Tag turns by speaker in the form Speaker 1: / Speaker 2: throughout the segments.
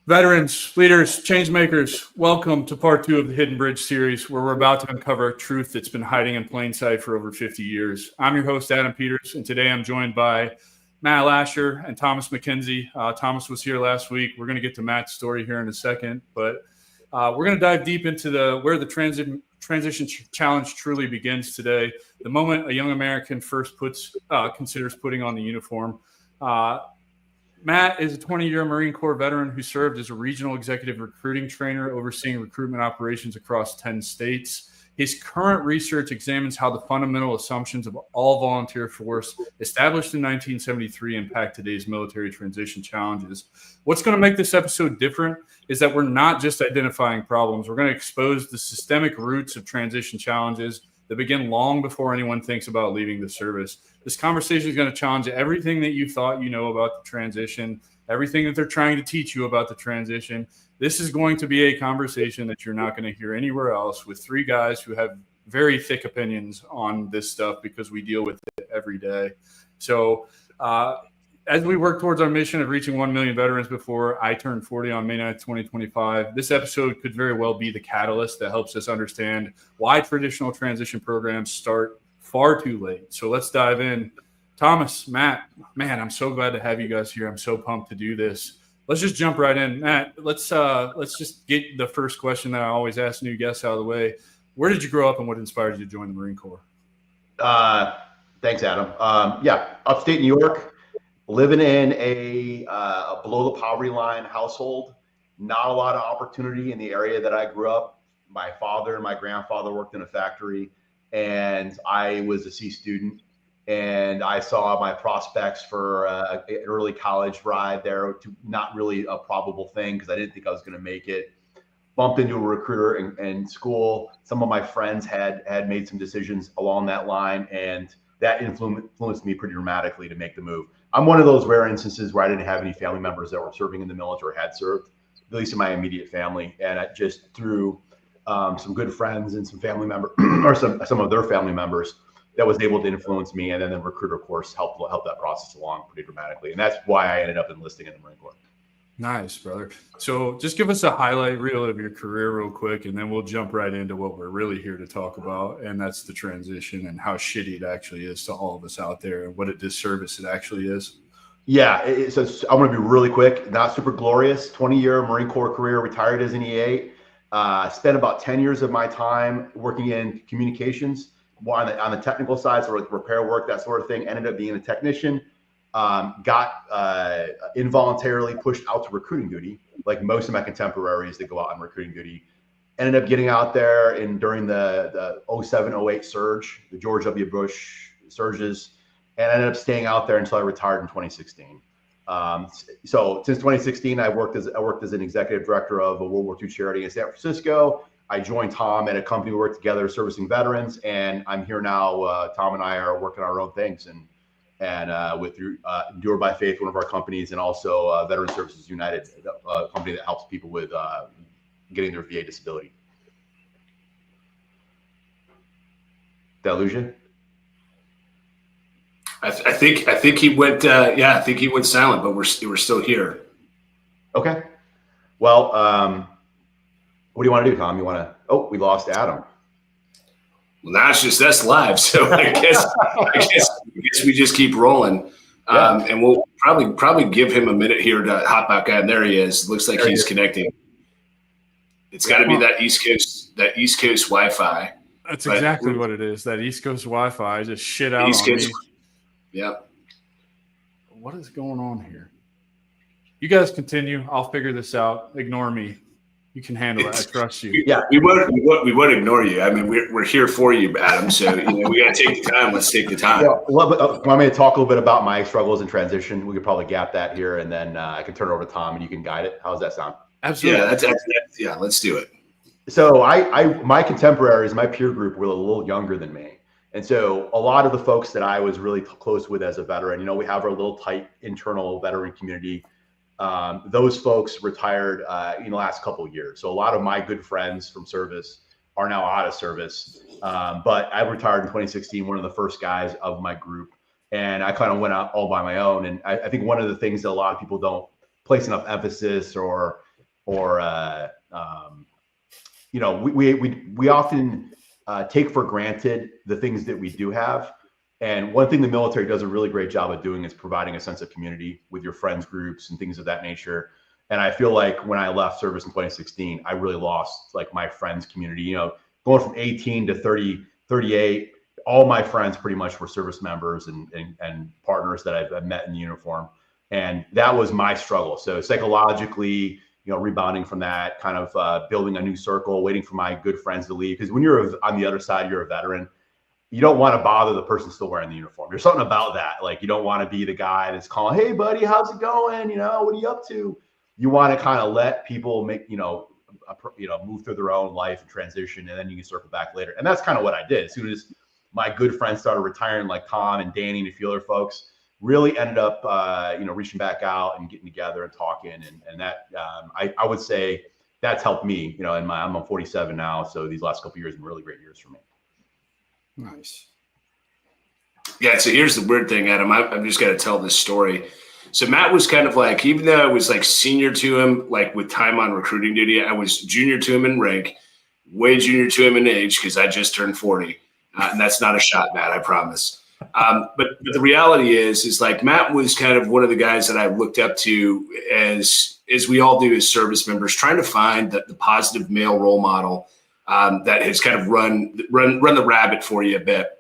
Speaker 1: Veterans, leaders, change makers, welcome to part 2 of the Hidden Bridge series, where we're about to uncover a truth that's been hiding in plain sight for over 50 years. I'm your host, Adam Peters, and today I'm joined by Matt Lasher and Thomas McKenzie. Thomas was here last week. We're going to get to Matt's story here in a second, but we're going to dive deep into where the transition challenge truly begins today. The moment a young American first considers putting on the uniform. Matt is a 20-year Marine Corps veteran who served as a regional executive recruiting trainer overseeing recruitment operations across 10 states. His current research examines how the fundamental assumptions of all volunteer force established in 1973 impact today's military transition challenges. What's going to make this episode different is that we're not just identifying problems. We're going to expose the systemic roots of transition challenges that begin long before anyone thinks about leaving the service. This conversation is going to challenge everything that you thought you know about the transition, everything that they're trying to teach you about the transition. This is going to be a conversation that you're not going to hear anywhere else with three guys who have very thick opinions on this stuff because we deal with it every day. So as we work towards our mission of reaching 1 million veterans before I turn 40 on May 9th, 2025, this episode could very well be the catalyst that helps us understand why traditional transition programs start far too late. So let's dive in. Thomas, Matt, man, I'm so glad to have you guys here. I'm so pumped to do this. Let's just jump right in. Matt, let's just get the first question that I always ask new guests out of the way. Where did you grow up and what inspired you to join the Marine Corps?
Speaker 2: Thanks, Adam. Upstate New York. Living in a below the poverty line household, not a lot of opportunity in the area that I grew up. My father and my grandfather worked in a factory, and I was a C student, and I saw my prospects for an early college ride there to not really a probable thing because I didn't think I was going to make it. Bumped into a recruiter in school. Some of my friends had made some decisions along that line, and that influenced me pretty dramatically to make the move. I'm one of those rare instances where I didn't have any family members that were serving in the military or had served, at least in my immediate family. And I just through some good friends and some family members or some of their family members that was able to influence me. And then the recruiter course helped that process along pretty dramatically. And that's why I ended up enlisting in the Marine Corps.
Speaker 1: Nice, brother. So just give us a highlight reel of your career real quick, and then we'll jump right into what we're really here to talk about, and that's the transition and how shitty it actually is to all of us out there and what a disservice it actually is.
Speaker 2: Yeah, so I'm going to be really quick, not super glorious. 20-year Marine Corps career, retired as an E8. Spent about 10 years of my time working in communications, more on the technical side, so like repair work, that sort of thing. Ended up being a technician. Got involuntarily pushed out to recruiting duty, like most of my contemporaries that go out on recruiting duty. Ended up getting out there during the 07-08 surge, the George W. Bush surges, and ended up staying out there until I retired in 2016. So since 2016, I worked as an executive director of a World War II charity in San Francisco. I joined Tom at a company we worked together servicing veterans, and I'm here now. Tom and I are working our own things and with Endure by Faith, one of our companies, and also Veteran Services United, a company that helps people with getting their VA disability. Did I lose you?
Speaker 3: I think he went. I think he went silent, but we're still here.
Speaker 2: Okay. Well, what do you want to do, Tom? You want to? Oh, we lost Adam.
Speaker 3: Well, now it's just us live, so I guess we just keep rolling, and we'll probably give him a minute here to hop back out. And there he is. Looks like he's connecting. It's got to be that East Coast Wi-Fi.
Speaker 1: That's exactly what it is. That East Coast Wi-Fi just shit out on me.
Speaker 3: Yeah.
Speaker 1: What is going on here? You guys continue. I'll figure this out. Ignore me. You can handle it. I trust you.
Speaker 3: Yeah, we won't ignore you. I mean, we're here for you, Adam. So we got to take the time. Let's take the time.
Speaker 2: Yeah, want me to talk a little bit about my struggles in transition? We could probably gap that here, and then I can turn it over to Tom, and you can guide it. How does that sound?
Speaker 1: Absolutely.
Speaker 3: Yeah, let's do it.
Speaker 2: So my contemporaries, my peer group, were a little younger than me. And so a lot of the folks that I was really close with as a veteran, we have our little tight internal veteran community. Those folks retired in the last couple of years. So a lot of my good friends from service are now out of service. But I retired in 2016, one of the first guys of my group. And I kind of went out all by my own. And I think one of the things that a lot of people don't place enough emphasis or or we often take for granted the things that we do have. And one thing the military does a really great job of doing is providing a sense of community with your friends groups and things of that nature. And I feel like when I left service in 2016, I really lost like my friends community, going from 18 to 30, 38, all my friends pretty much were service members and partners that I've met in uniform. And that was my struggle. So psychologically, rebounding from that, kind of building a new circle, waiting for my good friends to leave. Because when you're on the other side, you're a veteran. You don't want to bother the person still wearing the uniform. There's something about that. Like, you don't want to be the guy that's calling, "Hey buddy, how's it going? What are you up to?" You want to kind of let people make, move through their own life and transition, and then you can circle back later. And that's kind of what I did. As soon as my good friends started retiring, like Tom and Danny and a few other folks, really ended up, reaching back out and getting together and talking. And that, I would say that's helped me, I'm 47 now. So these last couple of years have been really great years for me.
Speaker 1: Nice.
Speaker 3: Yeah. So here's the weird thing, Adam. I'm just going to tell this story. So Matt was kind of like, even though I was like senior to him, like with time on recruiting duty, I was junior to him in rank, way junior to him in age, because I just turned 40. And that's not a shot, Matt, I promise. But the reality is like Matt was kind of one of the guys that I looked up to as we all do as service members, trying to find the positive male role model that has kind of run the rabbit for you a bit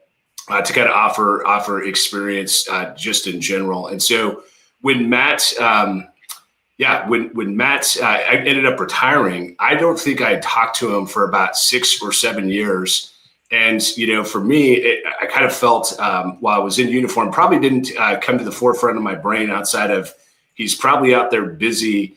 Speaker 3: to kind of offer experience just in general. And so when Matt, when Matt I ended up retiring, I don't think I talked to him for about 6 or 7 years. And, for me, I kind of felt while I was in uniform, probably didn't come to the forefront of my brain outside of he's probably out there busy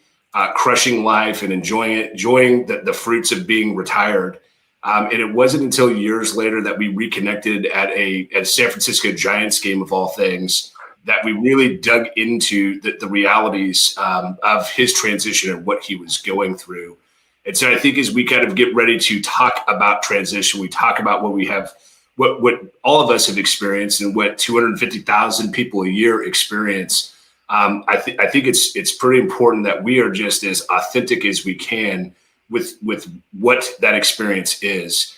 Speaker 3: crushing life and enjoying the fruits of being retired. And it wasn't until years later that we reconnected at a San Francisco Giants game of all things that we really dug into the realities of his transition and what he was going through. And so I think as we kind of get ready to talk about transition, we talk about what we have, what all of us have experienced and what 250,000 people a year experience. I think it's pretty important that we are just as authentic as we can with what that experience is.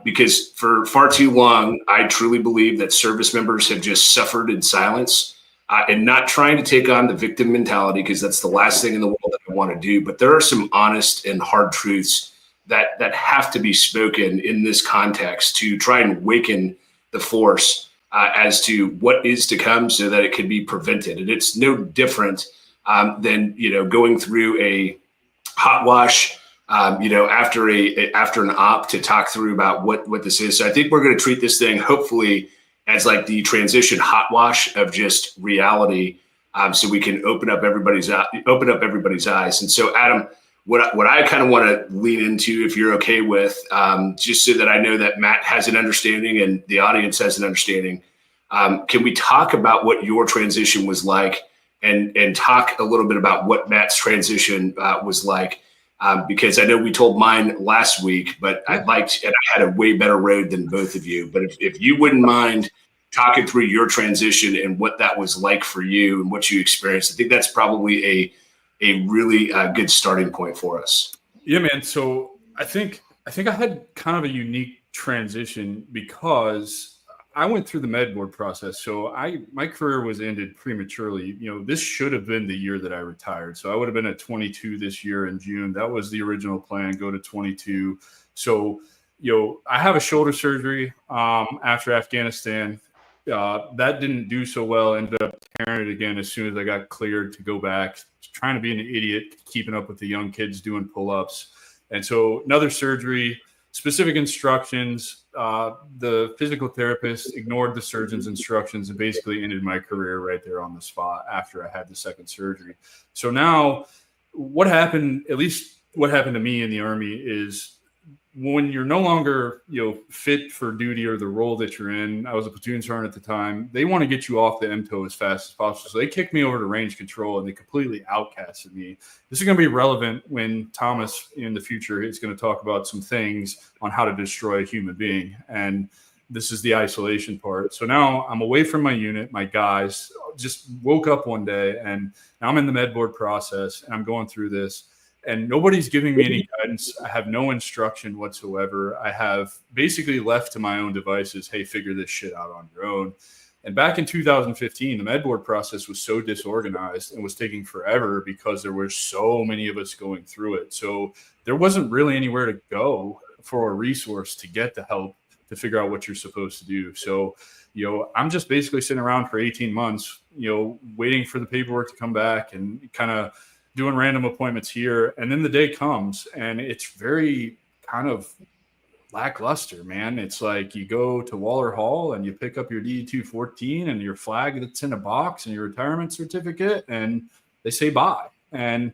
Speaker 3: Because for far too long, I truly believe that service members have just suffered in silence and not trying to take on the victim mentality, because that's the last thing in the world that I want to do. But there are some honest and hard truths that have to be spoken in this context to try and waken the force as to what is to come so that it can be prevented. And it's no different than, going through a hot wash, after an op to talk through about what this is. So I think we're going to treat this thing hopefully as like the transition hot wash of just reality, so we can open up everybody's eyes. And so, Adam, what I kind of want to lean into, if you're okay with, just so that I know that Matt has an understanding and the audience has an understanding, can we talk about what your transition was like, and talk a little bit about what Matt's transition was like? Because I know we told mine last week, but and I had a way better road than both of you. But if you wouldn't mind talking through your transition and what that was like for you and what you experienced, I think that's probably a really good starting point for us.
Speaker 1: Yeah, man. So I think I had kind of a unique transition because I went through the med board process. So my career was ended prematurely. This should have been the year that I retired. So I would have been at 22 this year in June. That was the original plan, go to 22. So, I have a shoulder surgery after Afghanistan. That didn't do so well. Ended up tearing it again as soon as I got cleared to go back. Trying to be an idiot, keeping up with the young kids doing pull-ups. And so another surgery, specific instructions. The physical therapist ignored the surgeon's instructions and basically ended my career right there on the spot after I had the second surgery. So now what happened, at least what happened to me in the Army, is when you're no longer, fit for duty or the role that you're in. I was a platoon sergeant at the time. They want to get you off the MTO as fast as possible. So they kicked me over to range control and they completely outcasted me. This is going to be relevant when Thomas in the future is going to talk about some things on how to destroy a human being. And this is the isolation part. So now I'm away from my unit. My guys just woke up one day and now I'm in the med board process and I'm going through this. and nobody's giving me any guidance. I have no instruction whatsoever. I have basically left to my own devices, hey, figure this shit out on your own. And back in 2015, the med board process was so disorganized and was taking forever because there were so many of us going through it. So there wasn't really anywhere to go for a resource to get the help to figure out what you're supposed to do. So, I'm just basically sitting around for 18 months, waiting for the paperwork to come back and kind of doing random appointments here. And then the day comes and it's very kind of lackluster, man. It's like you go to Waller Hall and you pick up your D214 and your flag that's in a box and your retirement certificate, and they say bye. And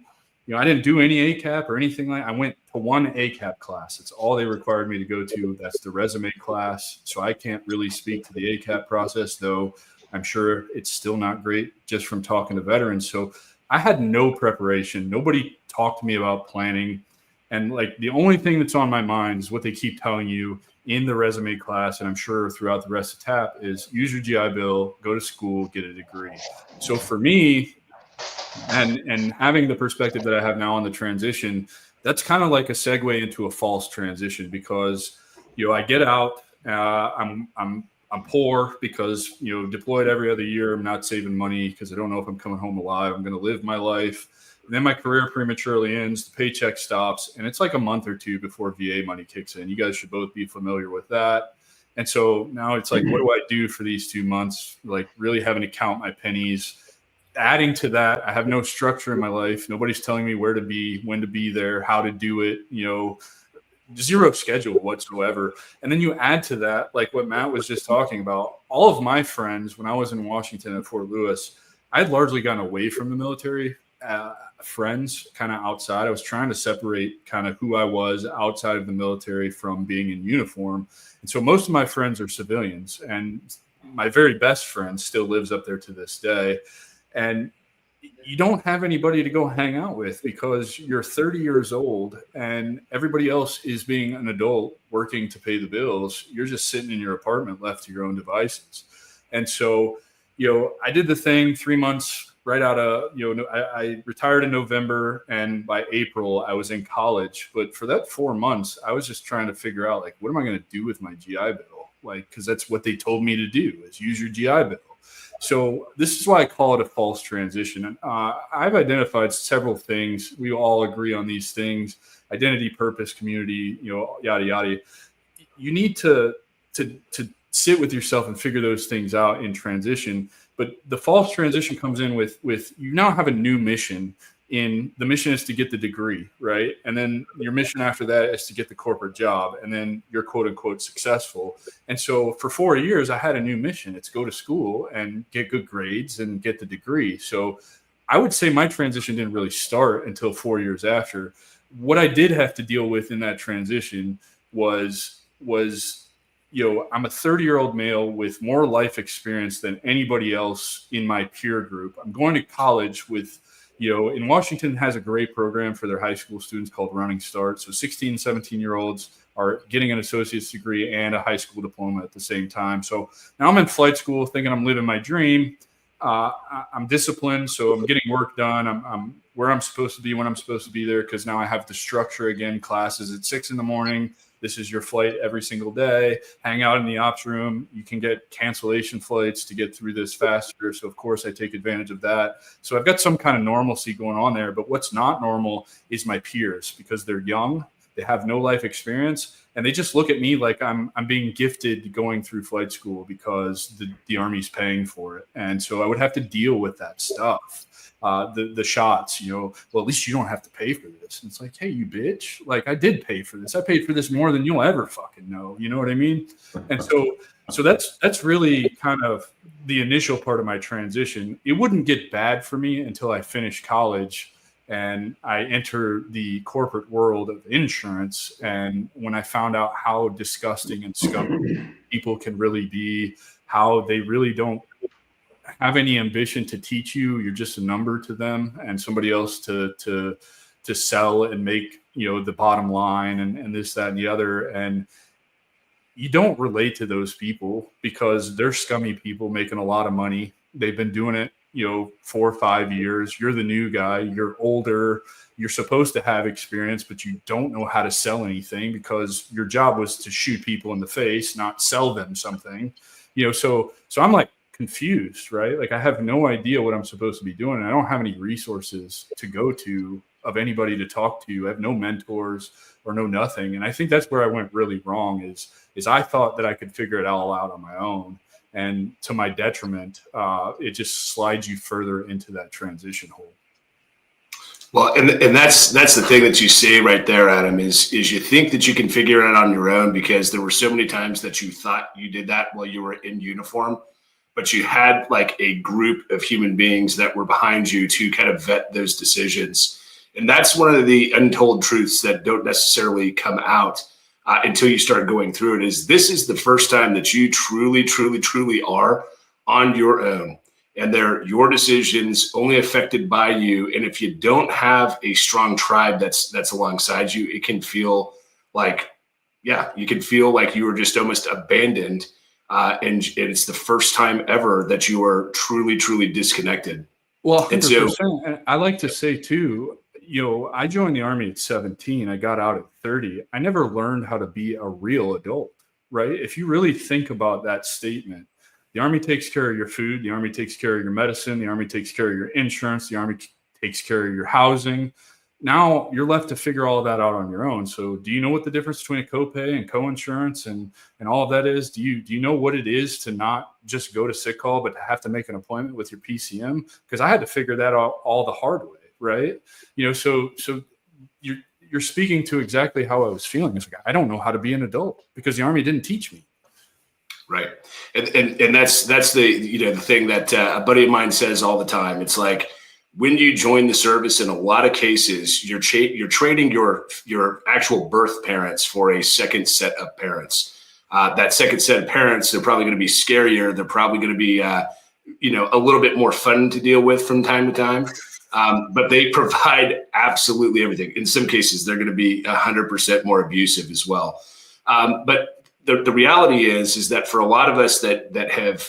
Speaker 1: I didn't do any ACAP or anything I went to one ACAP class. It's all they required me to go to. That's the resume class. So I can't really speak to the ACAP process, though I'm sure it's still not great just from talking to veterans. So I had no preparation. Nobody talked to me about planning. And like the only thing that's on my mind is what they keep telling you in the resume class, and I'm sure throughout the rest of TAP, is use your GI Bill, go to school, get a degree. So for me, and having the perspective that I have now on the transition, that's kind of like a segue into a false transition because I get out, I'm poor because deployed every other year. I'm not saving money because I don't know if I'm coming home alive. I'm going to live my life. And then my career prematurely ends, the paycheck stops, and it's like a month or two before VA money kicks in. You guys should both be familiar with that. And so now it's like, what do I do for these 2 months? Like really having to count my pennies. Adding to that, I have no structure in my life. Nobody's telling me where to be, when to be there, how to do it, zero schedule whatsoever. And then you add to that, like what Matt was just talking about, all of my friends, when I was in Washington at Fort Lewis, I'd largely gotten away from the military. Friends kind of outside. I was trying to separate kind of who I was outside of the military from being in uniform. And so most of my friends are civilians, and my very best friend still lives up there to this day. And you don't have anybody to go hang out with because you're 30 years old and everybody else is being an adult working to pay the bills. You're just sitting in your apartment left to your own devices. And so, I did the thing 3 months right out of, I retired in November, and by April I was in college. But for that 4 months, I was just trying to figure out, like, what am I going to do with my GI Bill? Like, because that's what they told me to do, is use your GI Bill. So this is why I call it a false transition. And I've identified several things. We all agree on these things: identity, purpose, community, yada, yada. You need to sit with yourself and figure those things out in transition. But the false transition comes in with you now have a new mission. The mission is to get the degree, right? And then your mission after that is to get the corporate job, and then you're quote unquote successful. And so for 4 years, I had a new mission. It's go to school and get good grades and get the degree. So I would say my transition didn't really start until 4 years after. What I did have to deal with in that transition was I'm a 30-year-old male with more life experience than anybody else in my peer group. I'm going to college with, in Washington has a great program for their high school students called Running Start. So 16, 17-year-olds are getting an associate's degree and a high school diploma at the same time. So now I'm in flight school thinking I'm living my dream. I'm disciplined, so I'm getting work done. I'm where I'm supposed to be when I'm supposed to be there, because now I have the structure again. Classes at 6 a.m. This is your flight every single day. Hang out in the ops room. You can get cancellation flights to get through this faster. So, of course, I take advantage of that. So I've got some kind of normalcy going on there. But what's not normal is my peers, because they're young. They have no life experience. And they just look at me like I'm being gifted going through flight school because the Army's paying for it. And so I would have to deal with that stuff. The shots, well, at least you don't have to pay for this. And it's like, hey, you bitch, like, I did pay for this. I paid for this more than you'll ever fucking know. You know what I mean? And so that's really kind of the initial part of my transition. It wouldn't get bad for me until I finished college and I enter the corporate world of insurance. And when I found out how disgusting and scummy people can really be, how they really don't have any ambition to teach you. You're just a number to them and somebody else to sell and make, the bottom line and this, that, and the other. And you don't relate to those people because they're scummy people making a lot of money. They've been doing it 4 or 5 years. You're the new guy. You're older. You're supposed to have experience, but you don't know how to sell anything because your job was to shoot people in the face, not sell them something. So I'm like confused, right? Like I have no idea what I'm supposed to be doing. I don't have any resources to go to of anybody to talk to. I have no mentors or no nothing. And I think that's where I went really wrong is I thought that I could figure it all out on my own. And to my detriment, it just slides you further into that transition hole.
Speaker 3: Well, and that's the thing that you say right there, Adam, is you think that you can figure it out on your own because there were so many times that you thought you did that while you were in uniform, but you had like a group of human beings that were behind you to kind of vet those decisions. And that's one of the untold truths that don't necessarily come out until you start going through it, is this is the first time that you truly, truly, truly are on your own. And they're your decisions, only affected by you. And if you don't have a strong tribe that's alongside you, it can feel like, you can feel like you were just almost abandoned. And it's the first time ever that you are truly, truly disconnected.
Speaker 1: Well, 100%. And I like to say too, I joined the Army at 17. I got out at 30. I never learned how to be a real adult, right? If you really think about that statement, the Army takes care of your food. The Army takes care of your medicine. The Army takes care of your insurance. The Army takes care of your housing. Now you're left to figure all of that out on your own. So do you know what the difference between a copay and co-insurance and all of that is? Do you know what it is to not just go to sick call, but to have to make an appointment with your PCM? Because I had to figure that out all the hard way, right? So you're speaking to exactly how I was feeling. It's like, I don't know how to be an adult because the Army didn't teach me.
Speaker 3: Right. And that's the, the thing that a buddy of mine says all the time. It's like, when you join the service, in a lot of cases, you're trading your actual birth parents for a second set of parents. That second set of parents, they're probably going to be scarier. They're probably going to be, a little bit more fun to deal with from time to time. But they provide absolutely everything. In some cases, they're going to be 100% more abusive as well. But the reality is that for a lot of us that have,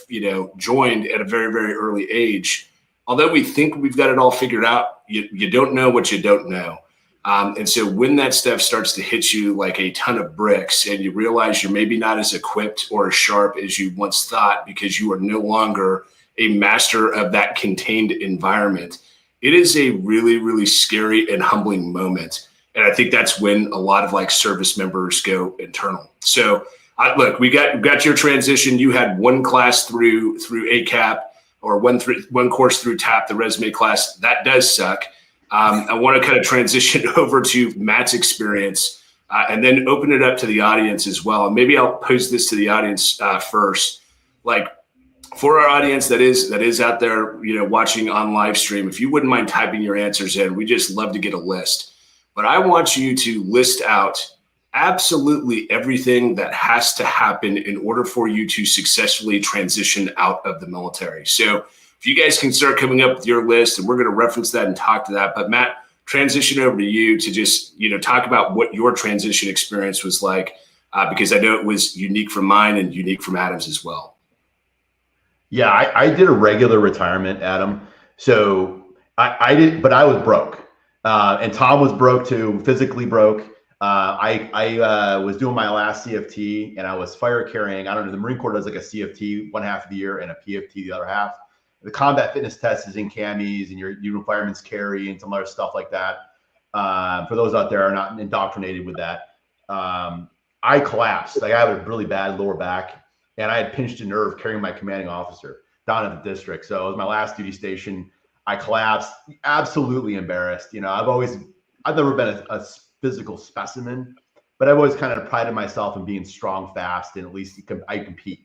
Speaker 3: joined at a very, very early age, although we think we've got it all figured out, you don't know what you don't know. And so when that stuff starts to hit you like a ton of bricks and you realize you're maybe not as equipped or as sharp as you once thought because you are no longer a master of that contained environment, it is a really, really scary and humbling moment. And I think that's when a lot of like service members go internal. So look, we got your transition. You had one class through ACAP or one course through TAP, the resume class. That does suck. I want to kind of transition over to Matt's experience and then open it up to the audience as well. And maybe I'll pose this to the audience first. Like for our audience that is out there, watching on live stream, if you wouldn't mind typing your answers in, we just love to get a list. But I want you to list out absolutely everything that has to happen in order for you to successfully transition out of the military. So if you guys can start coming up with your list, and we're going to reference that and talk to that. But Matt, transition over to you to just, talk about what your transition experience was like, because I know it was unique from mine and unique from Adam's as well.
Speaker 2: Yeah, I did a regular retirement, Adam. So I did, but I was broke. And Tom was broke too, physically broke. I was doing my last CFT and I was fire carrying. I don't know, the Marine Corps does like a CFT one half of the year and a PFT the other half. The combat fitness test is in camis and your fireman's carry and some other stuff like that. For those out there who are not indoctrinated with that, I collapsed. Like I have a really bad lower back and I had pinched a nerve carrying my commanding officer down at the district. So it was my last duty station. I collapsed, absolutely embarrassed. I've never been a physical specimen, but I've always kind of prided myself in being strong, fast, and at least I compete.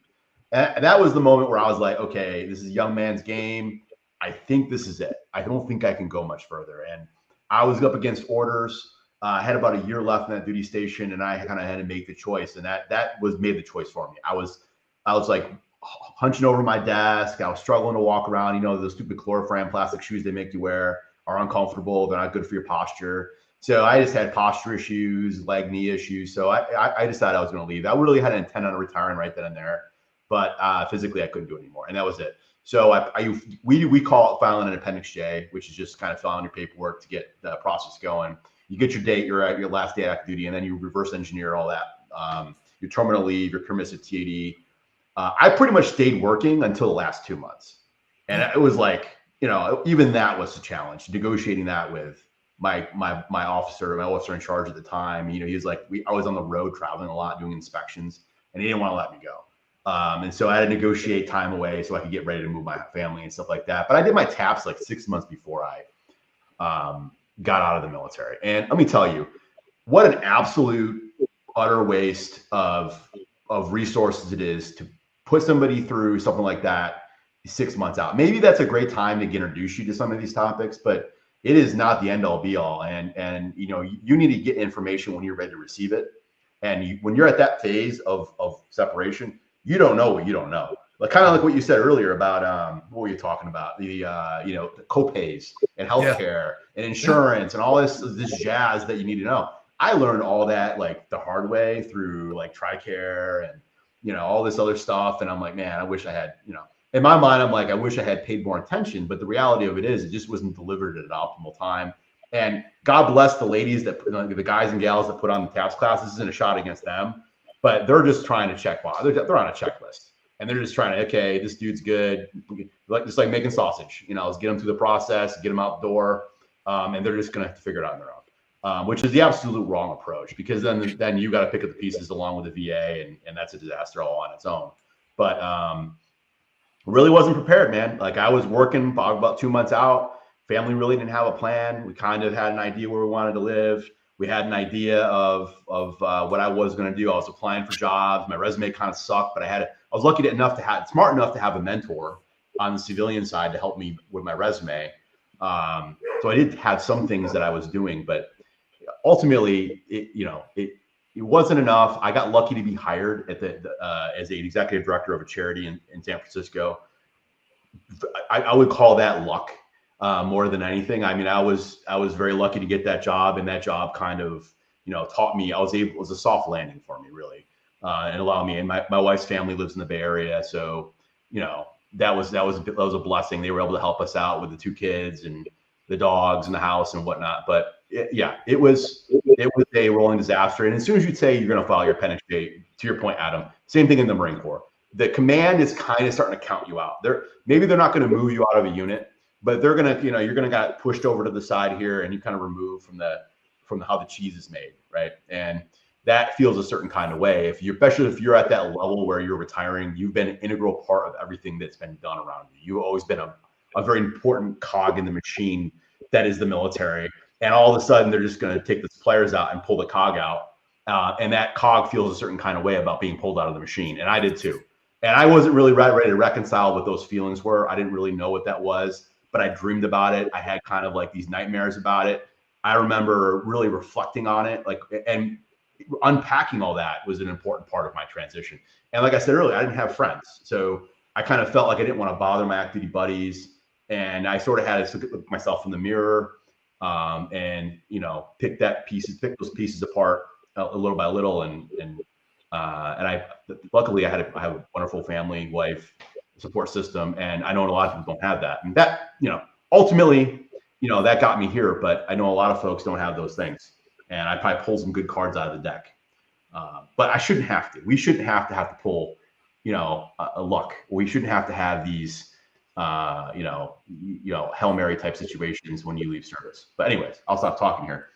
Speaker 2: And that was the moment where I was like, okay, this is a young man's game. I think this is it. I don't think I can go much further. And I was up against orders. I had about a year left in that duty station, and I kind of had to make the choice. And that was made the choice for me. I was like hunching over my desk. I was struggling to walk around. Those stupid chloroform plastic shoes they make you wear are uncomfortable. They're not good for your posture. So I just had posture issues, leg, knee issues. So I decided I was going to leave. I really had an intent on retiring right then and there, but physically I couldn't do it anymore. And that was it. So we call it filing an Appendix J, which is just kind of filing your paperwork to get the process going. You get your date, you're at your last day of active duty, and then you reverse engineer all that. Your terminal leave, your permissive TAD. I pretty much stayed working until the last 2 months. And it was like, even that was a challenge, negotiating that with my officer in charge at the time. He was like, I was on the road traveling a lot, doing inspections, and he didn't want to let me go. And so I had to negotiate time away so I could get ready to move my family and stuff like that. But I did my TAPS like 6 months before I got out of the military. And let me tell you, what an absolute utter waste of resources it is to put somebody through something like that 6 months out. Maybe that's a great time to introduce you to some of these topics, but it is not the end all be all. And you need to get information when you're ready to receive it. And when you're at that phase of separation, you don't know what you don't know. Like kind of like what you said earlier about what were you talking about? The the copays and healthcare and insurance and all this jazz that you need to know. I learned all that like the hard way through like TRICARE and all this other stuff. And I'm like, man, I wish I had, in my mind, I'm like, I wish I had paid more attention. But the reality of it is, it just wasn't delivered at an optimal time. And God bless the ladies the guys and gals that put on the TAPS class. This isn't a shot against them, but they're just trying to check box. They're on a checklist, and they're just trying to, okay, this dude's good, just like making sausage. Let's get them through the process, get them out the door, and they're just gonna have to figure it out on their own, which is the absolute wrong approach, because then you got to pick up the pieces along with the VA, and that's a disaster all on its own. But really wasn't prepared, man. Like I was working about 2 months out. Family really didn't have a plan. We kind of had an idea where we wanted to live. We had an idea of what I was going to do. I was applying for jobs. My resume kind of sucked, but I was lucky smart enough to have a mentor on the civilian side to help me with my resume. So I did have some things that I was doing, but ultimately, it wasn't enough. I got lucky to be hired at as an executive director of a charity in San Francisco. I would call that luck. More than anything. I mean, I was very lucky to get that job, and that job kind of, taught me. It was a soft landing for me, really, and allowed me. And my wife's family lives in the Bay Area, so that was a blessing. They were able to help us out with the 2 kids and the dogs and the house and whatnot. But it was a rolling disaster. And as soon as you say you're going to file your Appendix J, to your point, Adam, same thing in the Marine Corps. The command is kind of starting to count you out. Maybe they're not going to move you out of a unit, but they're gonna, you're gonna get pushed over to the side here, and you kind of remove from how the cheese is made, right? And that feels a certain kind of way. Especially if you're at that level where you're retiring, you've been an integral part of everything that's been done around you. You've always been a very important cog in the machine that is the military. And all of a sudden, they're just gonna take the pliers out and pull the cog out, and that cog feels a certain kind of way about being pulled out of the machine. And I did too. And I wasn't really ready to reconcile what those feelings were. I didn't really know what that was, but I dreamed about it. I had kind of like these nightmares about it. I remember really reflecting on it, and unpacking all that was an important part of my transition. And like I said earlier, I didn't have friends. So I kind of felt like I didn't want to bother my active duty buddies. And I sort of had to look at myself in the mirror, and, pick those pieces apart a little by little. And luckily I have a wonderful family, wife, support system, and I know a lot of people don't have that, and that ultimately that got me here, but I know a lot of folks don't have those things, and I probably pulled some good cards out of the deck, but I shouldn't have to. We shouldn't have to pull a luck. We shouldn't have to have these Hail Mary type situations when you leave service. But anyways, I'll stop talking here.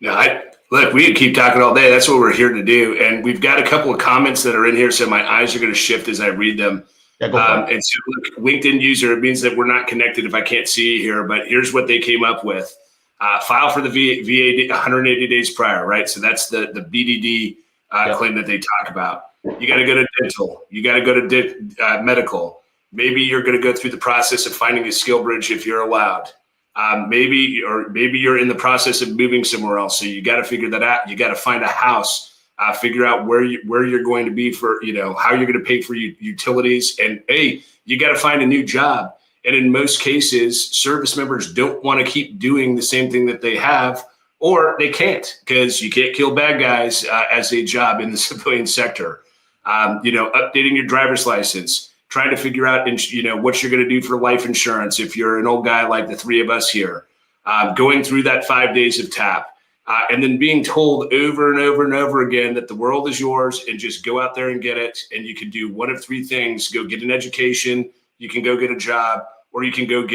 Speaker 3: No, look, we could keep talking all day. That's what we're here to do. And we've got a couple of comments that are in here, so my eyes are going to shift as I read them.
Speaker 2: Yeah, go for it.
Speaker 3: And so, look, LinkedIn user, it means that we're not connected if I can't see you here, but here's what they came up with. File for the VA 180 days prior, right? So that's the BDD claim that they talk about. You got to go to dental. You got to go to medical. Maybe you're going to go through the process of finding a skill bridge if you're allowed. Maybe you're in the process of moving somewhere else. So you got to figure that out. You got to find a house, figure out where you're going to be for, how you're going to pay for utilities. And you got to find a new job. And in most cases, service members don't want to keep doing the same thing that they have, or they can't, because you can't kill bad guys as a job in the civilian sector. Updating your driver's license, trying to figure out, what you're going to do for life insurance. If you're an old guy like the three of us here, going through that 5 days of TAP, and then being told over and over and over again that the world is yours and just go out there and get it. And you can do one of three things: go get an education, you can go get a job, or you can go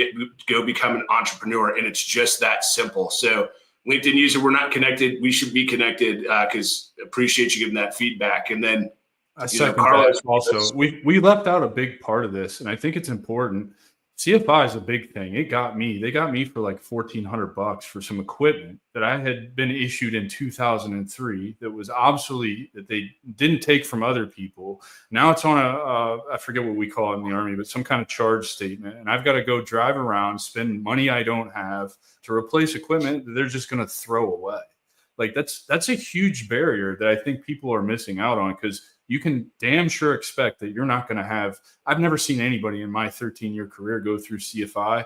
Speaker 3: become an entrepreneur. And it's just that simple. So LinkedIn user, we're not connected. We should be connected, because appreciate you giving that feedback. And then
Speaker 1: Carlos also, we left out a big part of this, and I think it's important. CFI is a big thing. They got me for like $1,400 for some equipment that I had been issued in 2003 that was obsolete, that they didn't take from other people. Now it's on I forget what we call it in the Army, but some kind of charge statement. And I've got to go drive around, spend money I don't have to replace equipment that they're just going to throw away. Like that's a huge barrier that I think people are missing out on, because you can damn sure expect that you're not going to have. I've never seen anybody in my 13-year career go through CFI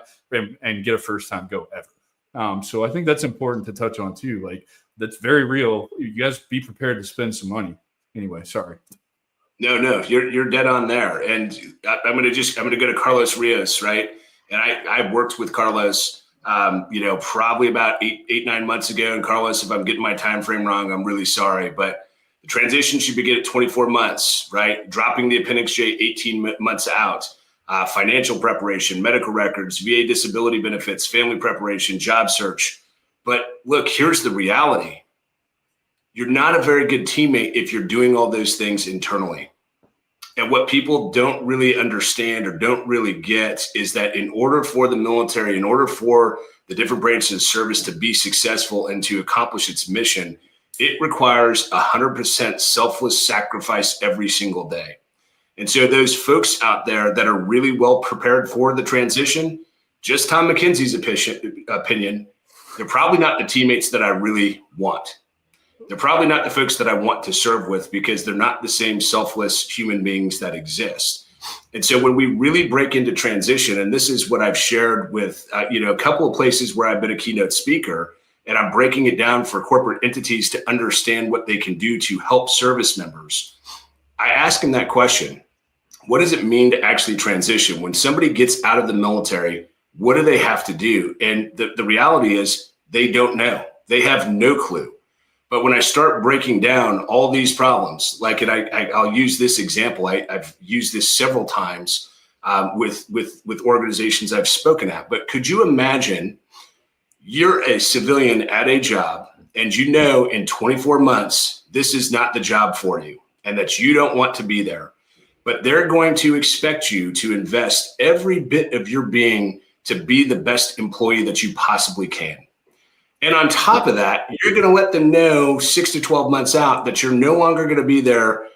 Speaker 1: and get a first-time go ever. So I think that's important to touch on too. Like, that's very real. You guys be prepared to spend some money. Anyway, sorry.
Speaker 3: No, you're dead on there. And I'm going to go to Carlos Rios, right? And I worked with Carlos, probably about 8-9 months ago. And Carlos, if I'm getting my time frame wrong, I'm really sorry, but the transition should begin at 24 months, right? Dropping the Appendix J 18 months out, financial preparation, medical records, VA disability benefits, family preparation, job search. But look, here's the reality. You're not a very good teammate if you're doing all those things internally. And what people don't really understand or don't really get is that in order for the military, in order for the different branches of service to be successful and to accomplish its mission, it requires 100% selfless sacrifice every single day. And so those folks out there that are really well prepared for the transition, just Tom McKenzie's opinion, they're probably not the teammates that I really want. They're probably not the folks that I want to serve with, because they're not the same selfless human beings that exist. And so when we really break into transition, and this is what I've shared with a couple of places where I've been a keynote speaker, and I'm breaking it down for corporate entities to understand what they can do to help service members. I ask them that question: what does it mean to actually transition? When somebody gets out of the military, what do they have to do? And the reality is they don't know. They have no clue. But when I start breaking down all these problems, like, and I'll use this example. I've used this several times with organizations I've spoken at. But could you imagine you're a civilian at a job, and in 24 months, this is not the job for you, and that you don't want to be there. But they're going to expect you to invest every bit of your being to be the best employee that you possibly can. And on top of that, you're going to let them know 6 to 12 months out that you're no longer going to be there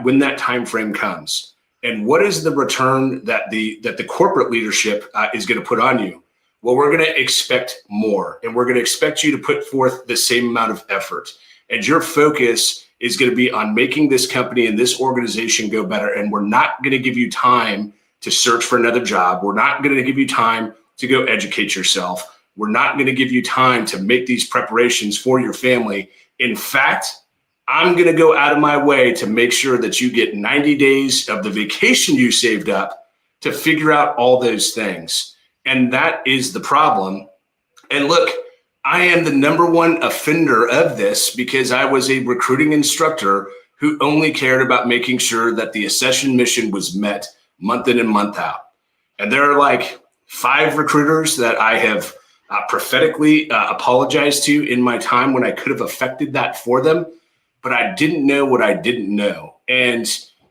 Speaker 3: when that time frame comes. And what is the return that the corporate leadership is going to put on you? Well, we're going to expect more, and we're going to expect you to put forth the same amount of effort. And your focus is going to be on making this company and this organization go better. And we're not going to give you time to search for another job. We're not going to give you time to go educate yourself. We're not going to give you time to make these preparations for your family. In fact, I'm going to go out of my way to make sure that you get 90 days of the vacation you saved up to figure out all those things. And that is the problem. And look, I am the number one offender of this, because I was a recruiting instructor who only cared about making sure that the accession mission was met month in and month out. And there are like 5 recruiters that I have prophetically apologized to in my time when I could have affected that for them, but I didn't know what I didn't know. And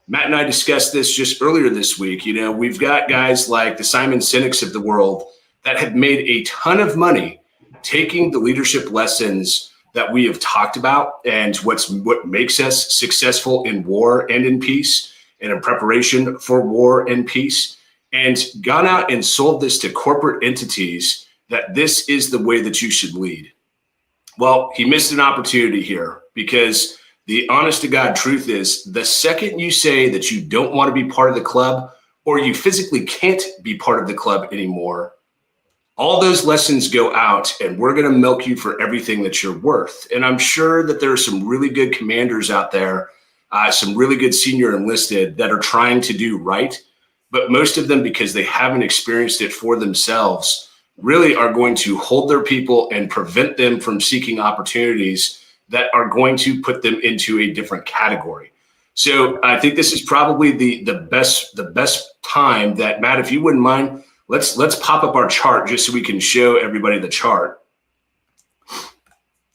Speaker 3: Matt and I discussed this just earlier this week. We've got guys like the Simon Sinek's of the world that have made a ton of money taking the leadership lessons that we have talked about and what makes us successful in war and in peace and in preparation for war and peace, and gone out and sold this to corporate entities that this is the way that you should lead. Well, he missed an opportunity here, because the honest to God truth is, the second you say that you don't want to be part of the club, or you physically can't be part of the club anymore, all those lessons go out, and we're going to milk you for everything that you're worth. And I'm sure that there are some really good commanders out there, some really good senior enlisted that are trying to do right. but most of them, because they haven't experienced it for themselves, really are going to hold their people and prevent them from seeking opportunities that are going to put them into a different category. So I think this is probably the best time that, Matt, if you wouldn't mind, let's pop up our chart just so we can show everybody the chart.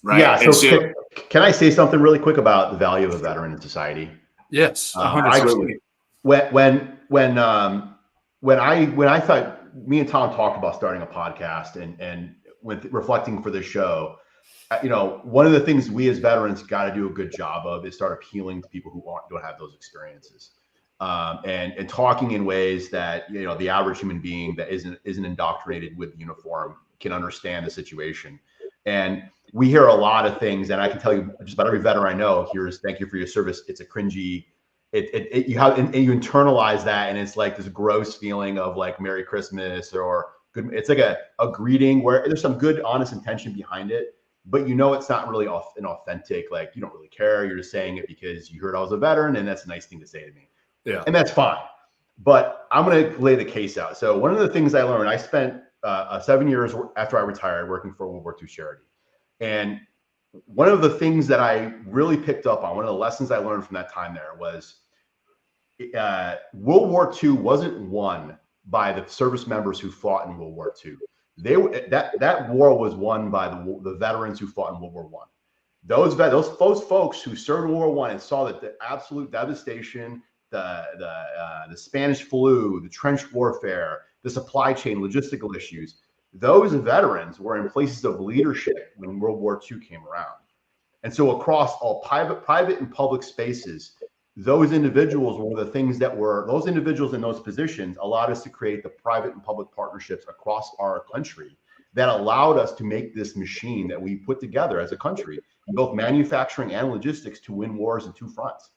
Speaker 3: Right.
Speaker 2: Yeah. So can I say something really quick about the value of a veteran in society?
Speaker 1: Yes.
Speaker 2: Absolutely. When I thought, me and Tom talked about starting a podcast and with reflecting for this show, one of the things we as veterans got to do a good job of is start appealing to people who don't have those experiences, and talking in ways that the average human being that isn't indoctrinated with uniform can understand the situation. And we hear a lot of things, and I can tell you just about every veteran I know hears "Thank you for your service." It's a cringy. You internalize that, and it's like this gross feeling of like Merry Christmas or good. It's like a greeting where there's some good, honest intention behind it, but it's not really an authentic, like, you don't really care. You're just saying it because you heard I was a veteran, and that's a nice thing to say to me.
Speaker 1: Yeah.
Speaker 2: And that's fine. But I'm going to lay the case out. So one of the things I learned, I spent 7 years after I retired working for a World War II charity. And one of the things that I really picked up on, one of the lessons I learned from that time there was World War II wasn't won by the service members who fought in World War II. That war was won by the veterans who fought in World War I. Those folks who served in World War I and saw that the absolute devastation, the Spanish flu, the trench warfare, the supply chain logistical issues, those veterans were in places of leadership when World War II came around. And so across all private and public spaces, those individuals were the things those individuals in those positions allowed us to create the private and public partnerships across our country that allowed us to make this machine that we put together as a country, both manufacturing and logistics, to win wars in two fronts.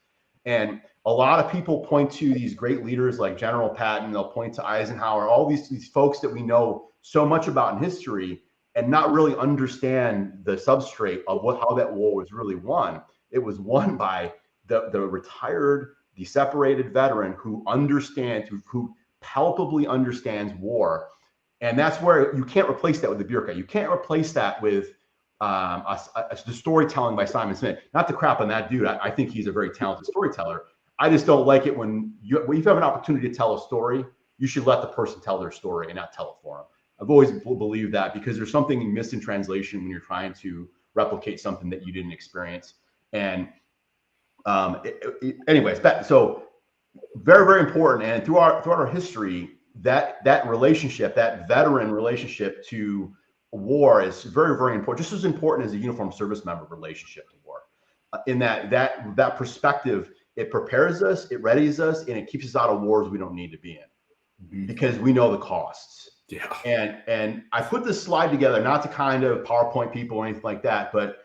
Speaker 2: And a lot of people point to these great leaders like General Patton, they'll point to Eisenhower, all these folks that we know so much about in history, and not really understand the substrate of how that war was really won. It was won by the retired, the separated veteran who understands, who palpably understands war. And that's where you can't replace that with the bureaucrat. You can't replace that with the storytelling by Simon Smith. Not to crap on that dude. I think he's a very talented storyteller. I just don't like it when you have an opportunity to tell a story, you should let the person tell their story and not tell it for them. I've always believed that, because there's something missed in translation when you're trying to replicate something that you didn't experience. And anyways, so very, very important. And throughout our history, that relationship, that veteran relationship to war is very, very important, just as important as a uniformed service member relationship to war. In that perspective, it prepares us, it readies us, and it keeps us out of wars we don't need to be in, because we know the costs.
Speaker 1: Yeah.
Speaker 2: And I put this slide together not to kind of PowerPoint people or anything like that, but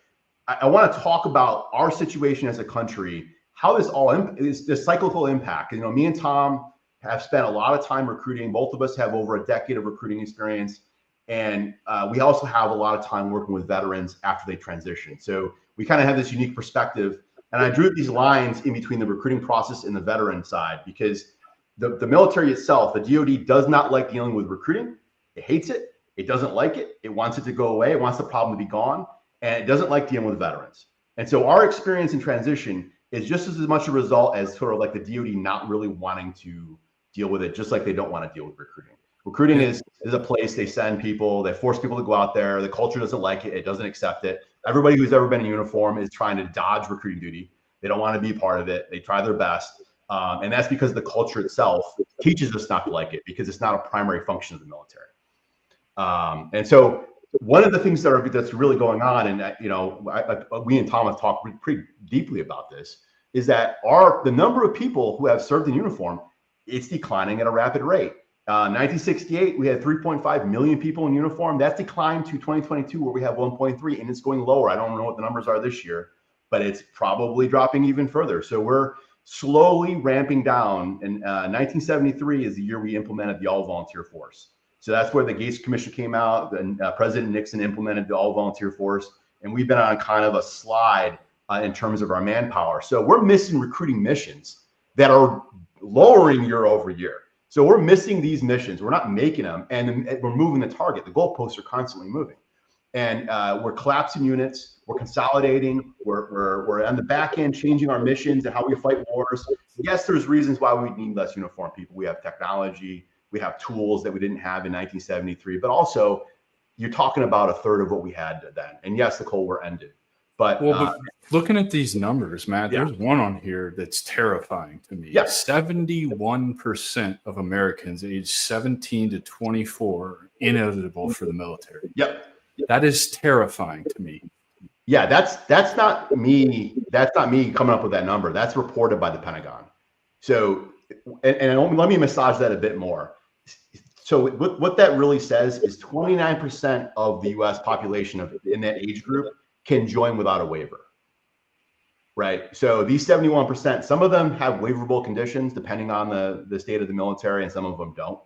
Speaker 2: I want to talk about our situation as a country, how this all is the cyclical impact. Me and Tom have spent a lot of time recruiting. Both of us have over a decade of recruiting experience. And we also have a lot of time working with veterans after they transition. So we kind of have this unique perspective. And I drew these lines in between the recruiting process and the veteran side, because the military itself, the DoD, does not like dealing with recruiting. It hates it. It doesn't like it. It wants it to go away. It wants the problem to be gone. And it doesn't like dealing with veterans. And so our experience in transition is just as much a result as sort of like the DoD not really wanting to deal with it, just like they don't want to deal with recruiting. Recruiting is a place they send people, they force people to go out there. The culture doesn't like it. It doesn't accept it. Everybody who's ever been in uniform is trying to dodge recruiting duty. They don't want to be part of it. They try their best. And that's because the culture itself teaches us not to like it, because it's not a primary function of the military. And so one of the things that's really going on, and we and Tom have talked pretty deeply about this, is that the number of people who have served in uniform, it's declining at a rapid rate. 1968, we had 3.5 million people in uniform. That's declined to 2022, where we have 1.3, and it's going lower. I don't know what the numbers are this year, but it's probably dropping even further. So we're slowly ramping down. And 1973 is the year we implemented the all-volunteer force. So that's where the Gates Commission came out, and President Nixon implemented the all-volunteer force. And we've been on kind of a slide in terms of our manpower. So we're missing recruiting missions that are lowering year over year. So we're missing these missions. We're not making them, and we're moving the target. The goalposts are constantly moving, and we're collapsing units. We're consolidating. We're on the back end changing our missions and how we fight wars. Yes, there's reasons why we need less uniformed people. We have technology. We have tools that we didn't have in 1973. But also, you're talking about a third of what we had then. And yes, the Cold War ended. But
Speaker 1: looking at these numbers, Matt, there's one on here that's terrifying to me. 71% of Americans aged 17 to 24 ineligible for the military.
Speaker 2: Yep.
Speaker 1: That is terrifying to me.
Speaker 2: Yeah, that's not me. That's not me coming up with that number. That's reported by the Pentagon. So, and let me massage that a bit more. So what that really says is 29% of the U.S. population in that age group can join without a waiver, right? So these 71%, some of them have waiverable conditions depending on the state of the military, and some of them don't.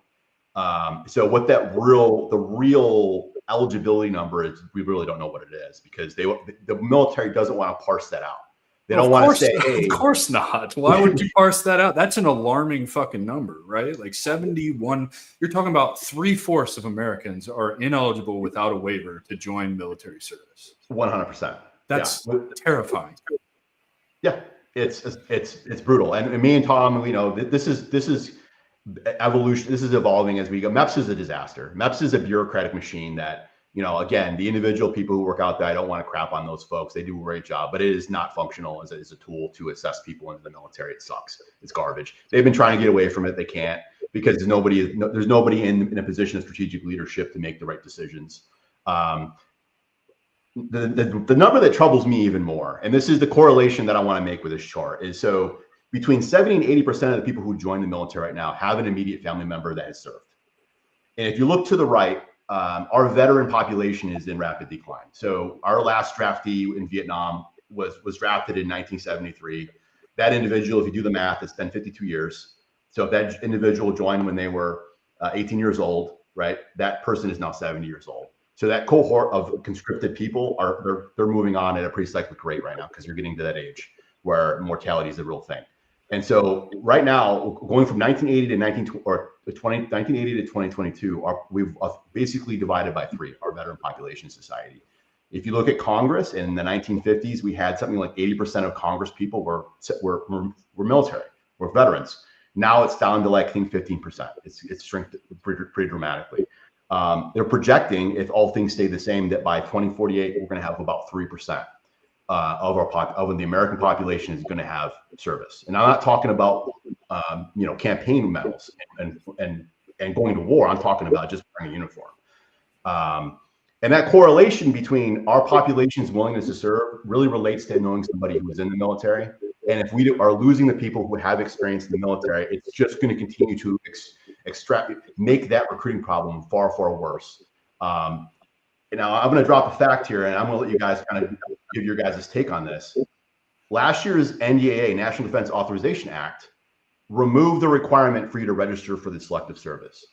Speaker 2: So what the real eligibility number is, we really don't know what it is, because the military doesn't want to parse that out. They don't want to say, hey.
Speaker 1: Of course not. Why would you parse that out? That's an alarming fucking number, right? Like 71, you're talking about 3/4 of Americans are ineligible without a waiver to join military service.
Speaker 2: 100%.
Speaker 1: That's terrifying.
Speaker 2: Yeah, it's brutal. And me and Tom, this is evolution. This is evolving as we go. MEPS is a disaster. MEPS is a bureaucratic machine that, again, the individual people who work out there, I don't want to crap on those folks. They do a great job, but it is not functional as a tool to assess people into the military. It sucks. It's garbage. They've been trying to get away from it. They can't, because there's nobody in a position of strategic leadership to make the right decisions. The number that troubles me even more, and this is the correlation that I want to make with this chart, is so between 70 and 80% of the people who join the military right now have an immediate family member that has served. And if you look to the right, our veteran population is in rapid decline. So our last draftee in Vietnam was drafted in 1973. That individual, if you do the math, it's been 52 years. So if that individual joined when they were 18 years old, right, that person is now 70 years old. So that cohort of conscripted people they're moving on at a pretty cyclic rate right now, because you're getting to that age where mortality is a real thing. And so right now, going from 1980 to 2022, we've basically divided by 3 our veteran population society. If you look at Congress in the 1950s, we had something like 80% of Congress people were military, were veterans. Now it's down to like, I think 15%. It's shrunk pretty dramatically. They're projecting, if all things stay the same, that by 2048 we're going to have about 3%. Of the American population is going to have service, and I'm not talking about campaign medals and going to war. I'm talking about just wearing a uniform, and that correlation between our population's willingness to serve really relates to knowing somebody who is in the military. And if we are losing the people who have experience in the military, it's just going to continue to make that recruiting problem far, far worse. Now, I'm going to drop a fact here, and I'm going to let you guys kind of give your guys' take on this. Last year's NDAA, National Defense Authorization Act, removed the requirement for you to register for the selective service.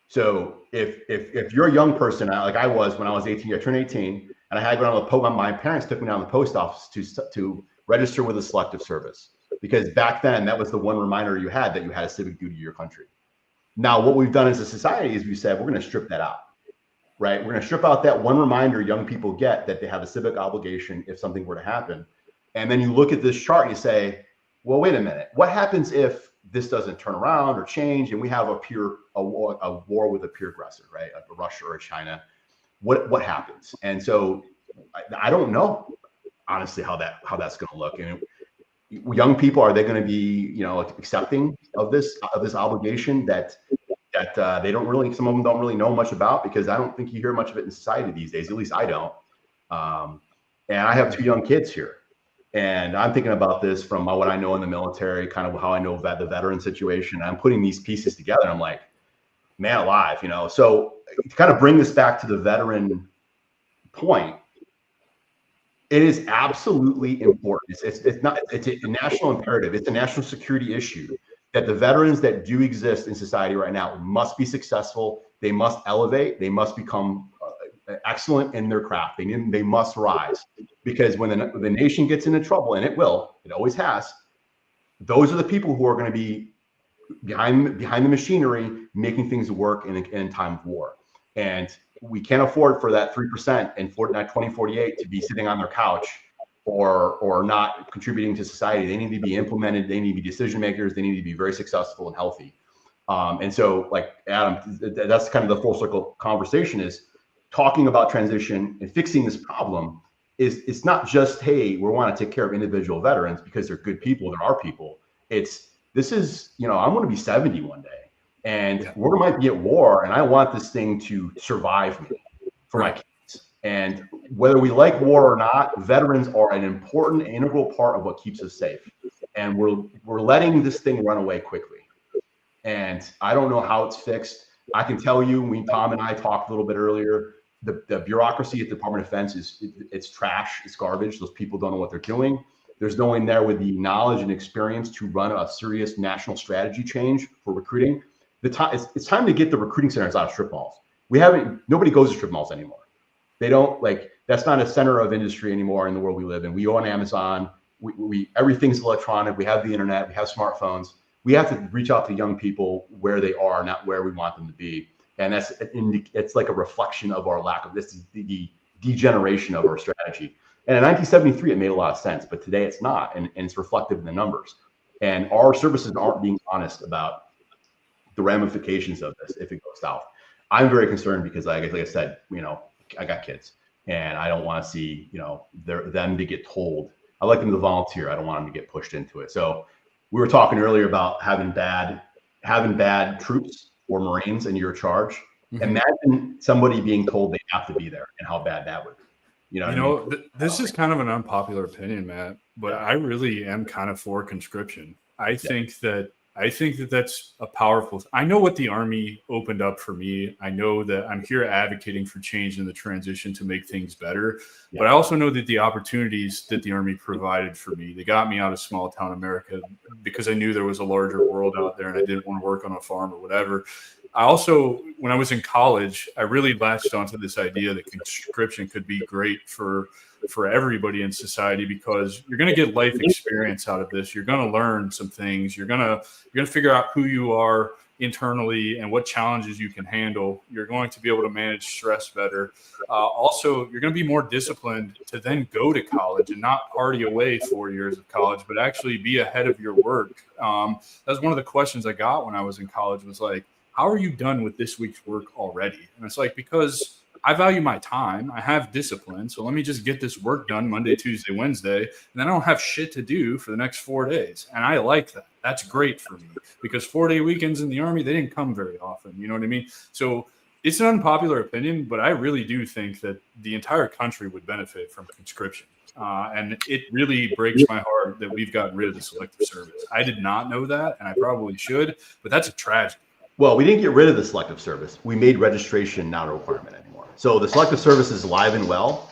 Speaker 2: So if you're a young person, like I was when I was 18, I turned 18, and I had to go down to the my parents took me down to the post office to register with the selective service, because back then that was the one reminder you had that you had a civic duty to your country. Now, what we've done as a society is we said we're going to strip that out. Right, we're going to strip out that one reminder young people get that they have a civic obligation if something were to happen. And then you look at this chart and you say, well, wait a minute. What happens if this doesn't turn around or change, and we have a war with a peer aggressor, right? A Russia or a China? What happens? And so I don't know, honestly, how that's going to look. And young people, are they going to be accepting of this obligation that they don't really, some of them don't really know much about, because I don't think you hear much of it in society these days. At least I don't. And I have 2 young kids here, and I'm thinking about this from what I know in the military, kind of how I know about the veteran situation. I'm putting these pieces together. I'm like, man alive, So to kind of bring this back to the veteran point, it is absolutely important. It's a national imperative. It's a national security issue that the veterans that do exist in society right now must be successful. They must elevate. They must become excellent in their craft. They must rise, because when the nation gets into trouble, and it will, it always has, those are the people who are going to be behind the machinery, making things work in time of war. And we can't afford for that 3% in 2048 to be sitting on their couch or not contributing to society. They need to be implemented. They need to be decision makers. They need to be very successful and healthy. And so, like Adam, that's kind of the full circle conversation, is talking about transition and fixing this problem. It's not just, hey, we want to take care of individual veterans because they're good people, they're our people. I'm going to be 70 one day, and we might be at war, and I want this thing to survive me for my kids. And whether we like war or not, veterans are an important, integral part of what keeps us safe. And we're letting this thing run away quickly. And I don't know how it's fixed. I can tell you, Tom and I talked a little bit earlier, the bureaucracy at the Department of Defense it's trash, it's garbage. Those people don't know what they're doing. There's no one there with the knowledge and experience to run a serious national strategy change for recruiting. It's time to get the recruiting centers out of strip malls. Nobody goes to strip malls anymore. They don't, that's not a center of industry anymore in the world we live in. We own Amazon. Everything's electronic. We have the internet. We have smartphones. We have to reach out to young people where they are, not where we want them to be. And it's like a reflection of our lack of this, the degeneration of our strategy. And in 1973, it made a lot of sense, but today it's not, and it's reflective in the numbers. And our services aren't being honest about the ramifications of this if it goes south. I'm very concerned because, like I said, I got kids, and I don't want to see them to get told. I like them to volunteer. I don't want them to get pushed into it. So we were talking earlier about having bad troops or Marines in your charge. Mm-hmm. Imagine somebody being told they have to be there and how bad that would be.
Speaker 1: This is kind of an unpopular opinion, Matt, but I really am kind of for conscription. I think that that's a powerful. I know what the Army opened up for me. I know that I'm here advocating for change in the transition to make things better. Yeah. But I also know that the opportunities that the Army provided for me, they got me out of small town America because I knew there was a larger world out there and I didn't want to work on a farm or whatever. I also, when I was in college, I really latched onto this idea that conscription could be great for everybody in society, because you're going to get life experience out of this. You're going to learn some things. You're going to figure out who you are internally and what challenges you can handle. You're going to be able to manage stress better. Also, you're going to be more disciplined to then go to college and not party away 4 years of college, but actually be ahead of your work. That's one of the questions I got when I was in college, was like, how are you done with this week's work already? And it's like, because I value my time. I have discipline. So let me just get this work done Monday, Tuesday, Wednesday, and then I don't have shit to do for the next 4 days. And I like that. That's great for me, because 4-day weekends in the Army, they didn't come very often. You know what I mean? So it's an unpopular opinion, but I really do think that the entire country would benefit from conscription. And it really breaks my heart that we've gotten rid of the selective service. I did not know that, and I probably should, but that's a tragedy.
Speaker 2: Well, we didn't get rid of the selective service. We made registration not a requirement anymore. So the selective service is alive and well.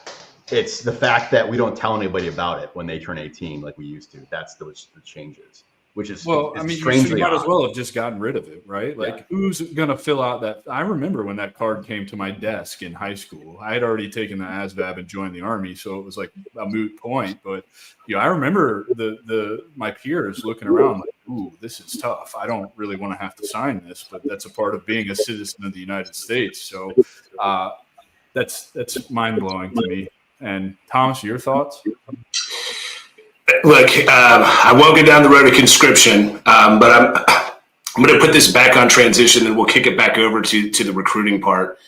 Speaker 2: It's the fact that we don't tell anybody about it when they turn 18 like we used to. That's the changes, which is,
Speaker 1: well, I mean, you might as well have just gotten rid of it, right? Like, who's going to fill out that? I remember when that card came to my desk in high school. I had already taken the ASVAB and joined the Army, so it was like a moot point. But I remember my peers looking around like, ooh, this is tough. I don't really want to have to sign this, but that's a part of being a citizen of the United States. So that's mind-blowing to me. And Thomas, your thoughts?
Speaker 3: Look, I won't go down the road of conscription, but I'm going to put this back on transition, and we'll kick it back over to the recruiting part.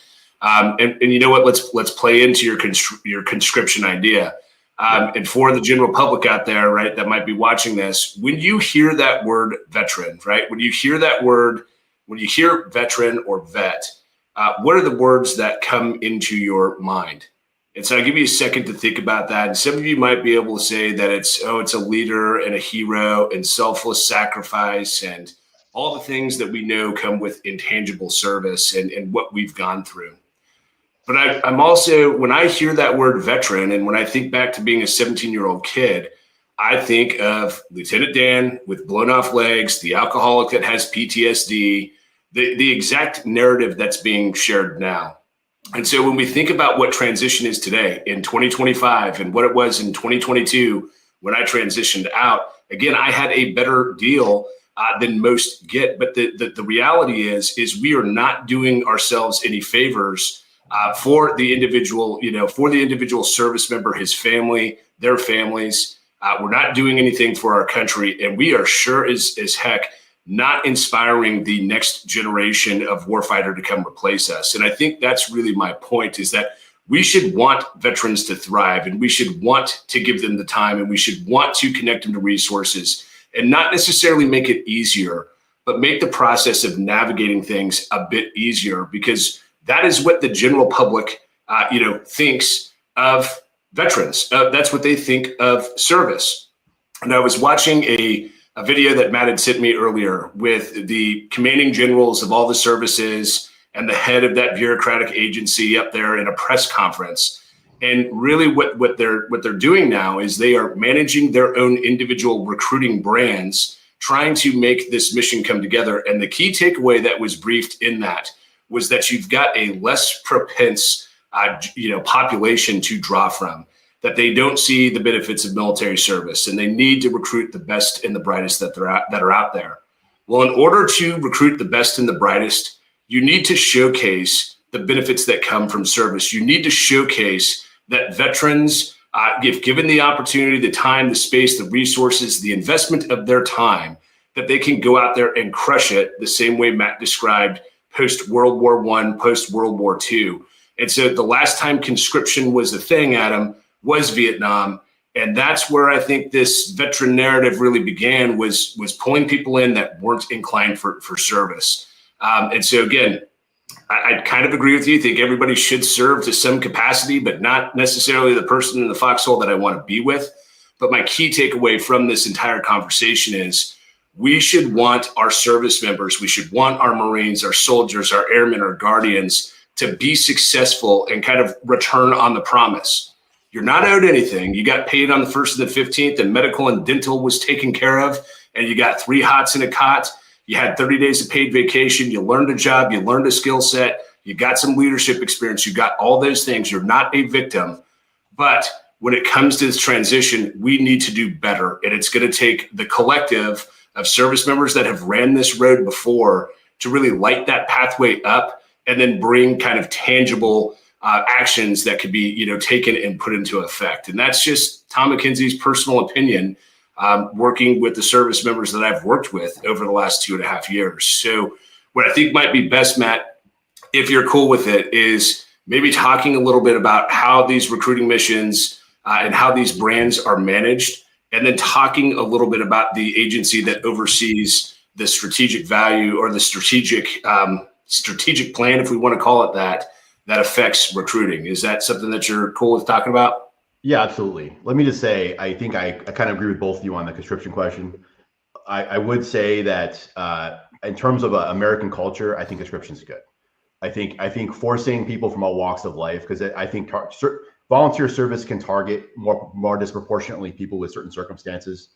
Speaker 3: And you know what? Let's play into your conscription idea. And for the general public out there, right, that might be watching this, when you hear that word veteran, right, when you hear veteran or vet, what are the words that come into your mind? And so I'll give you a second to think about that. And some of you might be able to say that it's a leader and a hero and selfless sacrifice and all the things that we know come with intangible service and what we've gone through. But I'm also, when I hear that word veteran, and when I think back to being a 17-year-old kid, I think of Lieutenant Dan with blown off legs, the alcoholic that has PTSD, the exact narrative that's being shared now. And so when we think about what transition is today in 2025 and what it was in 2022, when I transitioned out, again, I had a better deal than most get. But the reality is we are not doing ourselves any favors for the individual, for the individual service member, his family, their families. We're not doing anything for our country, and we are sure as heck not inspiring the next generation of warfighter to come replace us. And I think that's really my point, is that we should want veterans to thrive, and we should want to give them the time, and we should want to connect them to resources, and not necessarily make it easier, but make the process of navigating things a bit easier, because that is what the general public, thinks of veterans. That's what they think of service. And I was watching a video that Matt had sent me earlier with the commanding generals of all the services and the head of that bureaucratic agency up there in a press conference. And really what they're doing now is they are managing their own individual recruiting brands, trying to make this mission come together. And the key takeaway that was briefed in that was that you've got a less propense population to draw from, that they don't see the benefits of military service, and they need to recruit the best and the brightest that are out there. Well, in order to recruit the best and the brightest, you need to showcase the benefits that come from service. You need to showcase that veterans, if given the opportunity, the time, the space, the resources, the investment of their time, that they can go out there and crush it the same way Matt described post-World War I, post-World War II. And so the last time conscription was a thing, Adam, was Vietnam. And that's where I think this veteran narrative really began, was pulling people in that weren't inclined for service. And so again, I kind of agree with you. I think everybody should serve to some capacity, but not necessarily the person in the foxhole that I want to be with. But my key takeaway from this entire conversation is we should want our service members, we should want our Marines, our soldiers, our airmen, our guardians to be successful and kind of return on the promise. You're not owed anything. You got paid on the 1st and the 15th, and medical and dental was taken care of, and you got 3 hots and a cot. You had 30 days of paid vacation. You learned a job. You learned a skill set. You got some leadership experience. You got all those things. You're not a victim. But when it comes to this transition, we need to do better. And it's going to take the collective of service members that have ran this road before to really light that pathway up, and then bring kind of tangible actions that could be, taken and put into effect. And that's just Tom McKenzie's personal opinion, working with the service members that I've worked with over the last 2.5 years. So what I think might be best, Matt, if you're cool with it, is maybe talking a little bit about how these recruiting missions and how these brands are managed, and then talking a little bit about the agency that oversees the strategic value, or the strategic plan, if we want to call it that affects recruiting. Is that something that you're cool with talking about?
Speaker 2: Yeah, absolutely. Let me just say, I think I kind of agree with both of you on the conscription question. I would say that in terms of American culture, I think conscription is good. I think forcing people from all walks of life, because I think volunteer service can target more disproportionately people with certain circumstances.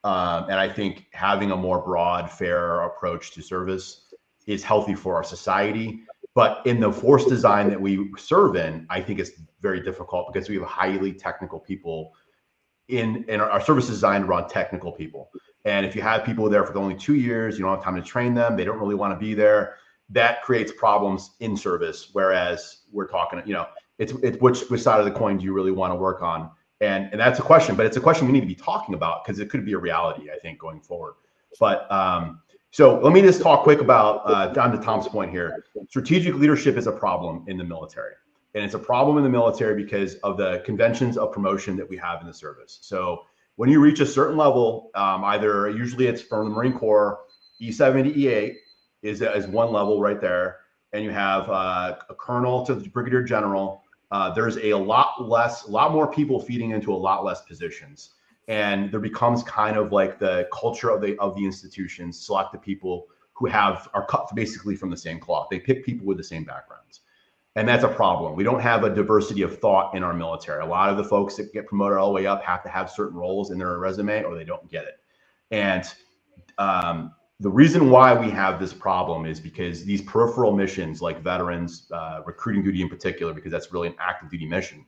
Speaker 2: And I think having a more broad, fair approach to service is healthy for our society. But in the force design that we serve in, I think it's very difficult, because we have highly technical people in our service is designed around technical people. And if you have people there for only 2 years, you don't have time to train them, they don't really want to be there, that creates problems in service. Whereas we're talking, it's which side of the coin do you really want to work on? And that's a question, but it's a question we need to be talking about, because it could be a reality, I think, going forward. But so let me just talk quick about, down to Tom's point here. Strategic leadership is a problem in the military. And it's a problem in the military because of the conventions of promotion that we have in the service. So when you reach a certain level, usually it's from the Marine Corps, E7 to E8 is one level right there. And you have a colonel to the brigadier general. There's a lot more people feeding into a lot less positions. And there becomes kind of like the culture of the institutions select the people who are cut basically from the same cloth. They pick people with the same backgrounds. And that's a problem. We don't have a diversity of thought in our military. A lot of the folks that get promoted all the way up have to have certain roles in their resume, or they don't get it. And the reason why we have this problem is because these peripheral missions, like veterans, recruiting duty in particular, because that's really an active duty mission,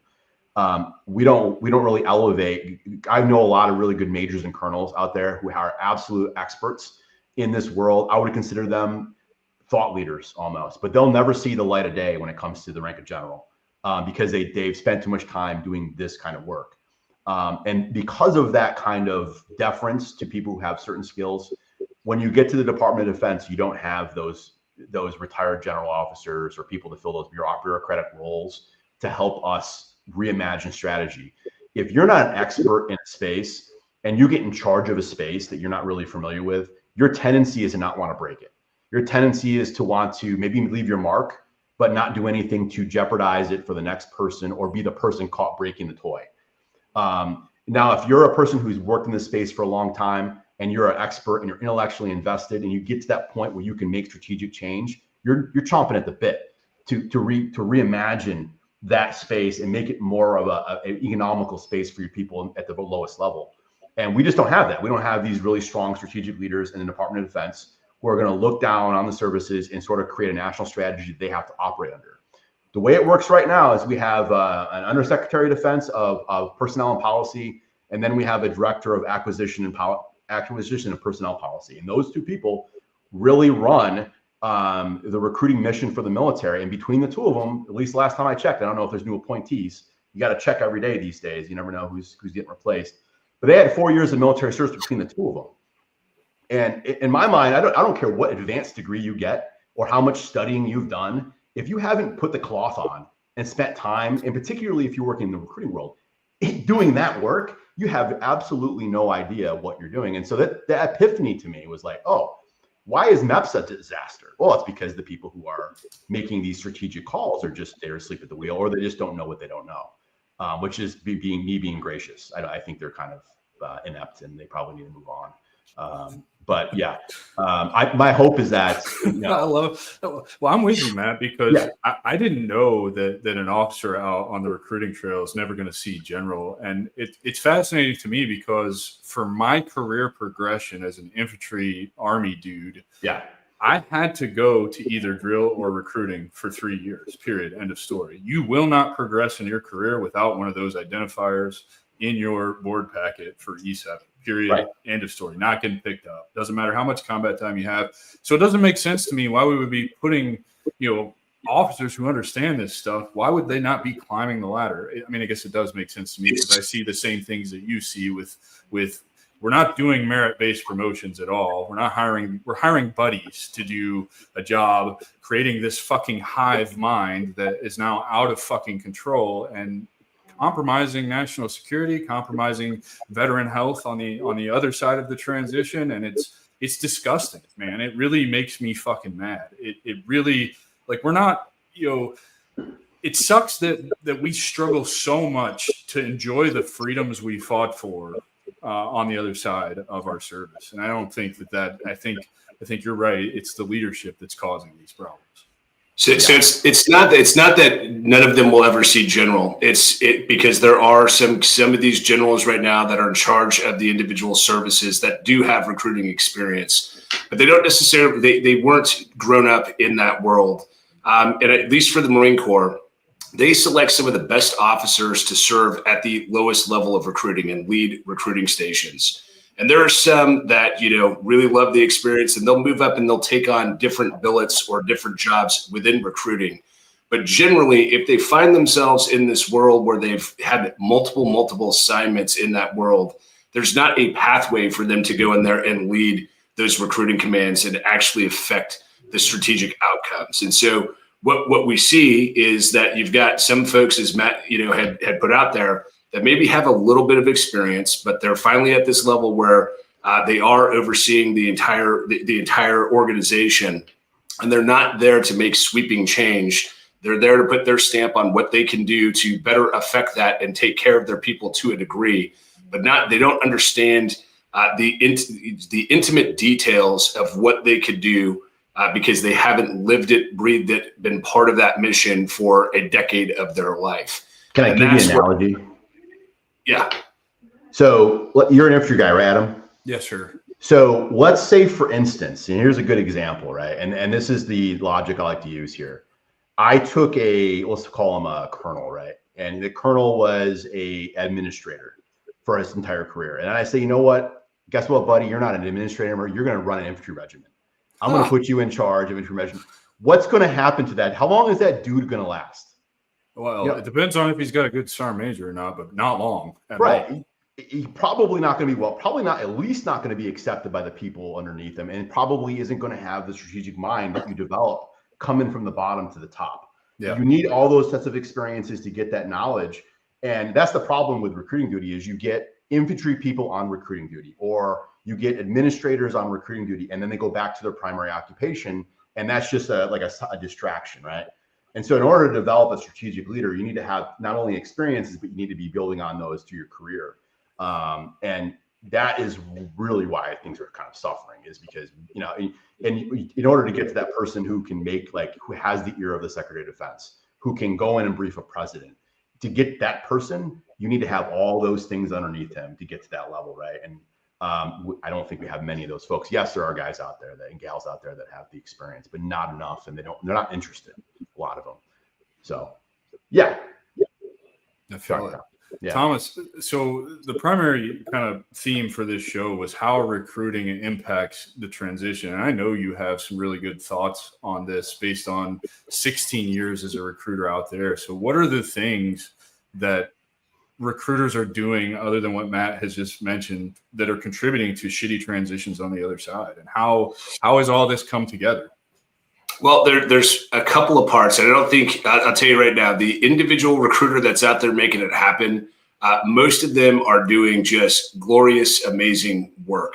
Speaker 2: we don't really elevate. I know a lot of really good majors and colonels out there who are absolute experts in this world, I would consider them thought leaders almost, but they'll never see the light of day when it comes to the rank of general because they've spent too much time doing this kind of work. And because of that kind of deference to people who have certain skills, when you get to the Department of Defense, you don't have those retired general officers or people to fill those bureaucratic roles to help us reimagine strategy. If you're not an expert in a space and you get in charge of a space that you're not really familiar with, your tendency is to not want to break it. Your tendency is to want to maybe leave your mark, but not do anything to jeopardize it for the next person or be the person caught breaking the toy. Now, if you're a person who's worked in this space for a long time and you're an expert and you're intellectually invested and you get to that point where you can make strategic change, you're chomping at the bit to reimagine that space and make it more of an economical space for your people at the lowest level. And we just don't have that. We don't have these really strong strategic leaders in the Department of Defense who are going to look down on the services and sort of create a national strategy that they have to operate under. The way it works right now is we have an Undersecretary of Defense of Personnel and Policy, and then we have a Director of Acquisition and Personnel Policy. And those two people really run the recruiting mission for the military. And between the two of them, at least last time I checked, I don't know if there's new appointees. You got to check every day these days. You never know who's getting replaced. But they had 4 years of military service between the two of them. And in my mind, I don't care what advanced degree you get or how much studying you've done. If you haven't put the cloth on and spent time, and particularly if you're working in the recruiting world, doing that work, you have absolutely no idea what you're doing. And so that epiphany to me was like, oh, why is MEPS a disaster? Well, it's because the people who are making these strategic calls are just they're asleep at the wheel, or they just don't know what they don't know, which is being gracious. I think they're kind of inept and they probably need to move on. But yeah, my hope is that.
Speaker 1: I love. Well, I'm with you, Matt, because I didn't know that an officer out on the recruiting trail is never going to see general, and it's fascinating to me because for my career progression as an infantry Army dude, I had to go to either drill or recruiting for 3 years. Period. End of story. You will not progress in your career without one of those identifiers in your board packet for E7. Period. Right. End of story. Not getting picked up. Doesn't matter how much combat time you have. So it doesn't make sense to me why we would be putting, officers who understand this stuff. Why would they not be climbing the ladder? I mean, I guess it does make sense to me because I see the same things that you see with we're not doing merit-based promotions at all. We're hiring buddies to do a job, creating this fucking hive mind that is now out of fucking control and compromising national security, compromising veteran health on the other side of the transition. And it's disgusting, man. It really makes me fucking mad. It really, we're not, it sucks that we struggle so much to enjoy the freedoms we fought for on the other side of our service. And I don't think I think you're right. It's the leadership that's causing these problems.
Speaker 3: So it's not that none of them will ever see general. It's because there are some of these generals right now that are in charge of the individual services that do have recruiting experience, but they don't necessarily they weren't grown up in that world. And at least for the Marine Corps, they select some of the best officers to serve at the lowest level of recruiting and lead recruiting stations. And there are some that, really love the experience and they'll move up and they'll take on different billets or different jobs within recruiting. But generally, if they find themselves in this world where they've had multiple assignments in that world, there's not a pathway for them to go in there and lead those recruiting commands and actually affect the strategic outcomes. And so what we see is that you've got some folks, as Matt, had put out there, that maybe have a little bit of experience, but they're finally at this level where they are overseeing the entire organization, and they're not there to make sweeping change. They're there to put their stamp on what they can do to better affect that and take care of their people to a degree, but they don't understand the intimate details of what they could do because they haven't lived it, breathed it, been part of that mission for a decade of their life.
Speaker 2: Can I give you an analogy?
Speaker 3: Yeah.
Speaker 2: So you're an infantry guy, right, Adam?
Speaker 1: Yes, sir.
Speaker 2: So let's say, for instance, and here's a good example, right? And this is the logic I like to use here. I took let's call him a colonel, right? And the colonel was a administrator for his entire career. And I say, you know what? guess what, buddy? You're not an administrator anymore. You're going to run an infantry regiment. I'm going to put you in charge of infantry regiment. What's going to happen to that? How long is that dude going to last?
Speaker 1: Well, it depends on if he's got a good sergeant major or not, but not long.
Speaker 2: Right. He's probably not going to be at least not going to be accepted by the people underneath him, and probably isn't going to have the strategic mind that you develop coming from the bottom to the top. Yeah. You need all those sets of experiences to get that knowledge. And that's the problem with recruiting duty is you get infantry people on recruiting duty, or you get administrators on recruiting duty, and then they go back to their primary occupation. And that's just a distraction, right? And so in order to develop a strategic leader, you need to have not only experiences, but you need to be building on those through your career. And that is really why things are kind of suffering, is because, in order to get to that person who can who has the ear of the Secretary of Defense, who can go in and brief a president, to get that person, you need to have all those things underneath him to get to that level, right? And I don't think we have many of those folks. Yes, there are guys out there and gals out there that have the experience, but not enough, and they're not interested, a lot of them. So, yeah.
Speaker 1: I feel it. Yeah. Thomas, so the primary kind of theme for this show was how recruiting impacts the transition. And I know you have some really good thoughts on this based on 16 years as a recruiter out there. So what are the things that recruiters are doing other than what Matt has just mentioned that are contributing to shitty transitions on the other side? And how has all this come together?
Speaker 3: Well, there's a couple of parts. And I don't think, I'll tell you right now, the individual recruiter that's out there making it happen, most of them are doing just glorious, amazing work.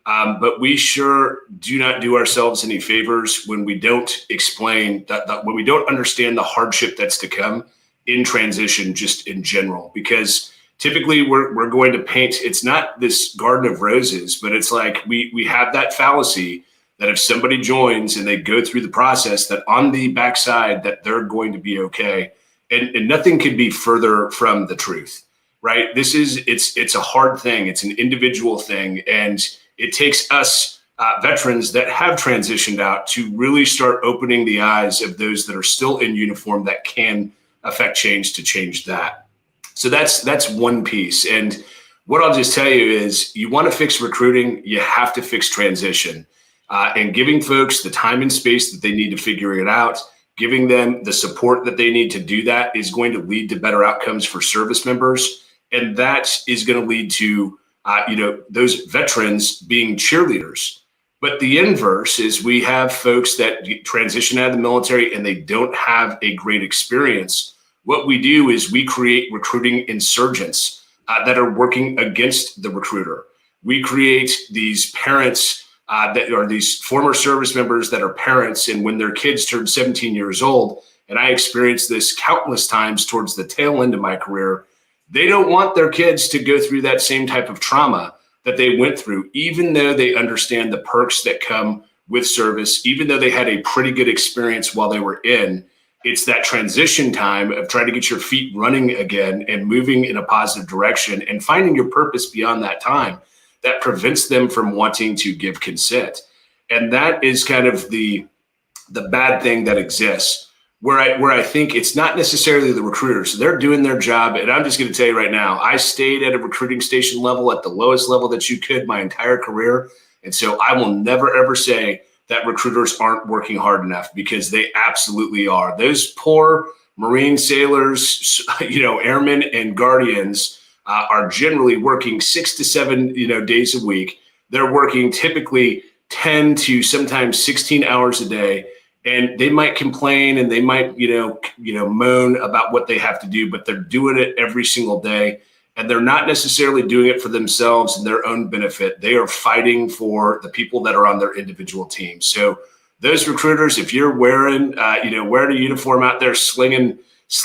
Speaker 3: But we sure do not do ourselves any favors when we don't explain that when we don't understand the hardship that's to come in transition, just in general, because typically we're going to paint, it's not this garden of roses, but it's like we have that fallacy that if somebody joins and they go through the process, that on the backside that they're going to be okay. And nothing could be further from the truth, right? It's a hard thing. It's an individual thing. And it takes us veterans that have transitioned out to really start opening the eyes of those that are still in uniform that can affect change to change that. So that's one piece. And what I'll just tell you is you want to fix recruiting, you have to fix transition. And giving folks the time and space that they need to figure it out, giving them the support that they need to do that is going to lead to better outcomes for service members. And that is going to lead to, those veterans being cheerleaders. But the inverse is we have folks that transition out of the military and they don't have a great experience. What we do is we create recruiting insurgents that are working against the recruiter. We create these parents that are these former service members that are parents, and when their kids turn 17 years old, and I experienced this countless times towards the tail end of my career, they don't want their kids to go through that same type of trauma that they went through, even though they understand the perks that come with service, even though they had a pretty good experience while they were in. It's that transition time of trying to get your feet running again and moving in a positive direction and finding your purpose beyond that time that prevents them from wanting to give consent. And that is kind of the bad thing that exists, where I think it's not necessarily the recruiters. They're doing their job. And I'm just going to tell you right now, I stayed at a recruiting station level at the lowest level that you could my entire career. And so I will never, ever say that recruiters aren't working hard enough, because they absolutely are. Those poor Marine sailors, airmen and guardians are generally working 6 to 7, days a week. They're working typically 10 to sometimes 16 hours a day. And they might complain and they might, moan about what they have to do, but they're doing it every single day. And they're not necessarily doing it for themselves and their own benefit. They are fighting for the people that are on their individual teams. So those recruiters, if you're wearing a uniform out there slinging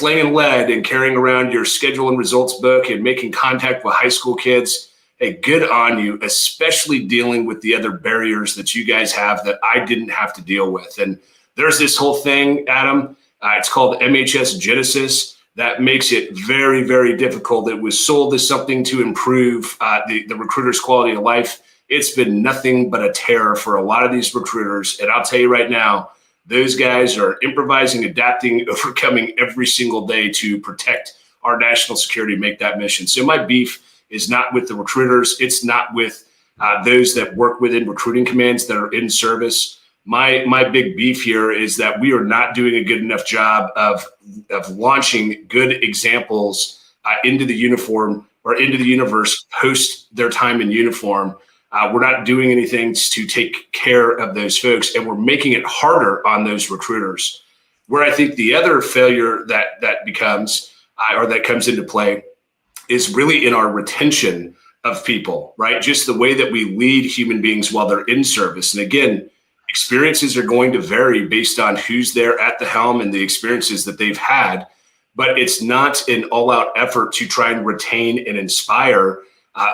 Speaker 3: lead and carrying around your schedule and results book and making contact with high school kids, hey, good on you, especially dealing with the other barriers that you guys have that I didn't have to deal with. And there's this whole thing, Adam, it's called MHS Genesis, that makes it very, very difficult. It was sold as something to improve the recruiter's quality of life. It's been nothing but a terror for a lot of these recruiters. And I'll tell you right now, those guys are improvising, adapting, overcoming every single day to protect our national security, make that mission. So my beef is not with the recruiters. It's not with those that work within recruiting commands that are in service. My big beef here is that we are not doing a good enough job of launching good examples into the uniform or into the universe post their time in uniform. We're not doing anything to take care of those folks, and we're making it harder on those recruiters. Where I think the other failure that becomes or that comes into play is really in our retention of people, right? Just the way that we lead human beings while they're in service. And again, experiences are going to vary based on who's there at the helm and the experiences that they've had, but it's not an all-out effort to try and retain and inspire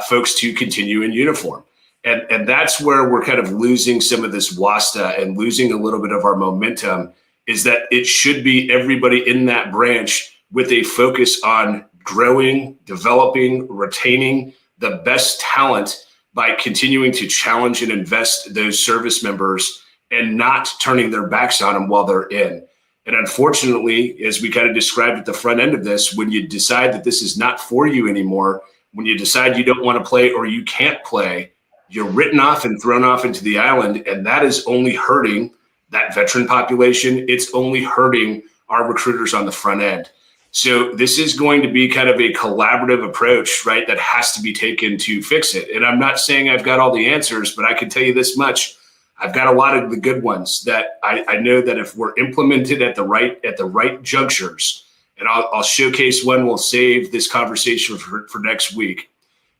Speaker 3: folks to continue in uniform. And that's where we're kind of losing some of this WASTA and losing a little bit of our momentum, is that it should be everybody in that branch with a focus on growing, developing, retaining the best talent by continuing to challenge and invest those service members and not turning their backs on them while they're in. And unfortunately, as we kind of described at the front end of this, when you decide that this is not for you anymore, when you decide you don't want to play or you can't play, you're written off and thrown off into the island. And that is only hurting that veteran population. It's only hurting our recruiters on the front end. So this is going to be kind of a collaborative approach, right, that has to be taken to fix it. And I'm not saying I've got all the answers, but I can tell you this much. I've got a lot of the good ones that I know that if we're implemented at the right junctures, and I'll showcase one, we'll save this conversation for next week.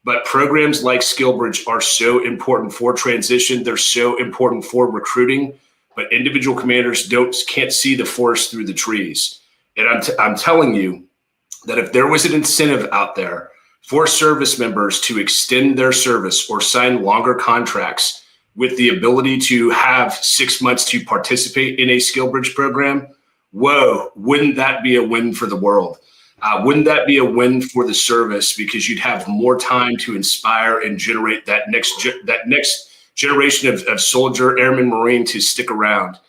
Speaker 3: But programs like SkillBridge are so important for transition. They're so important for recruiting, but individual commanders can't see the forest through the trees. And I'm telling you that if there was an incentive out there for service members to extend their service or sign longer contracts with the ability to have 6 months to participate in a SkillBridge program, whoa, wouldn't that be a win for the world? Wouldn't that be a win for the service, because you'd have more time to inspire and generate that next generation of soldier, airman, Marine to stick around?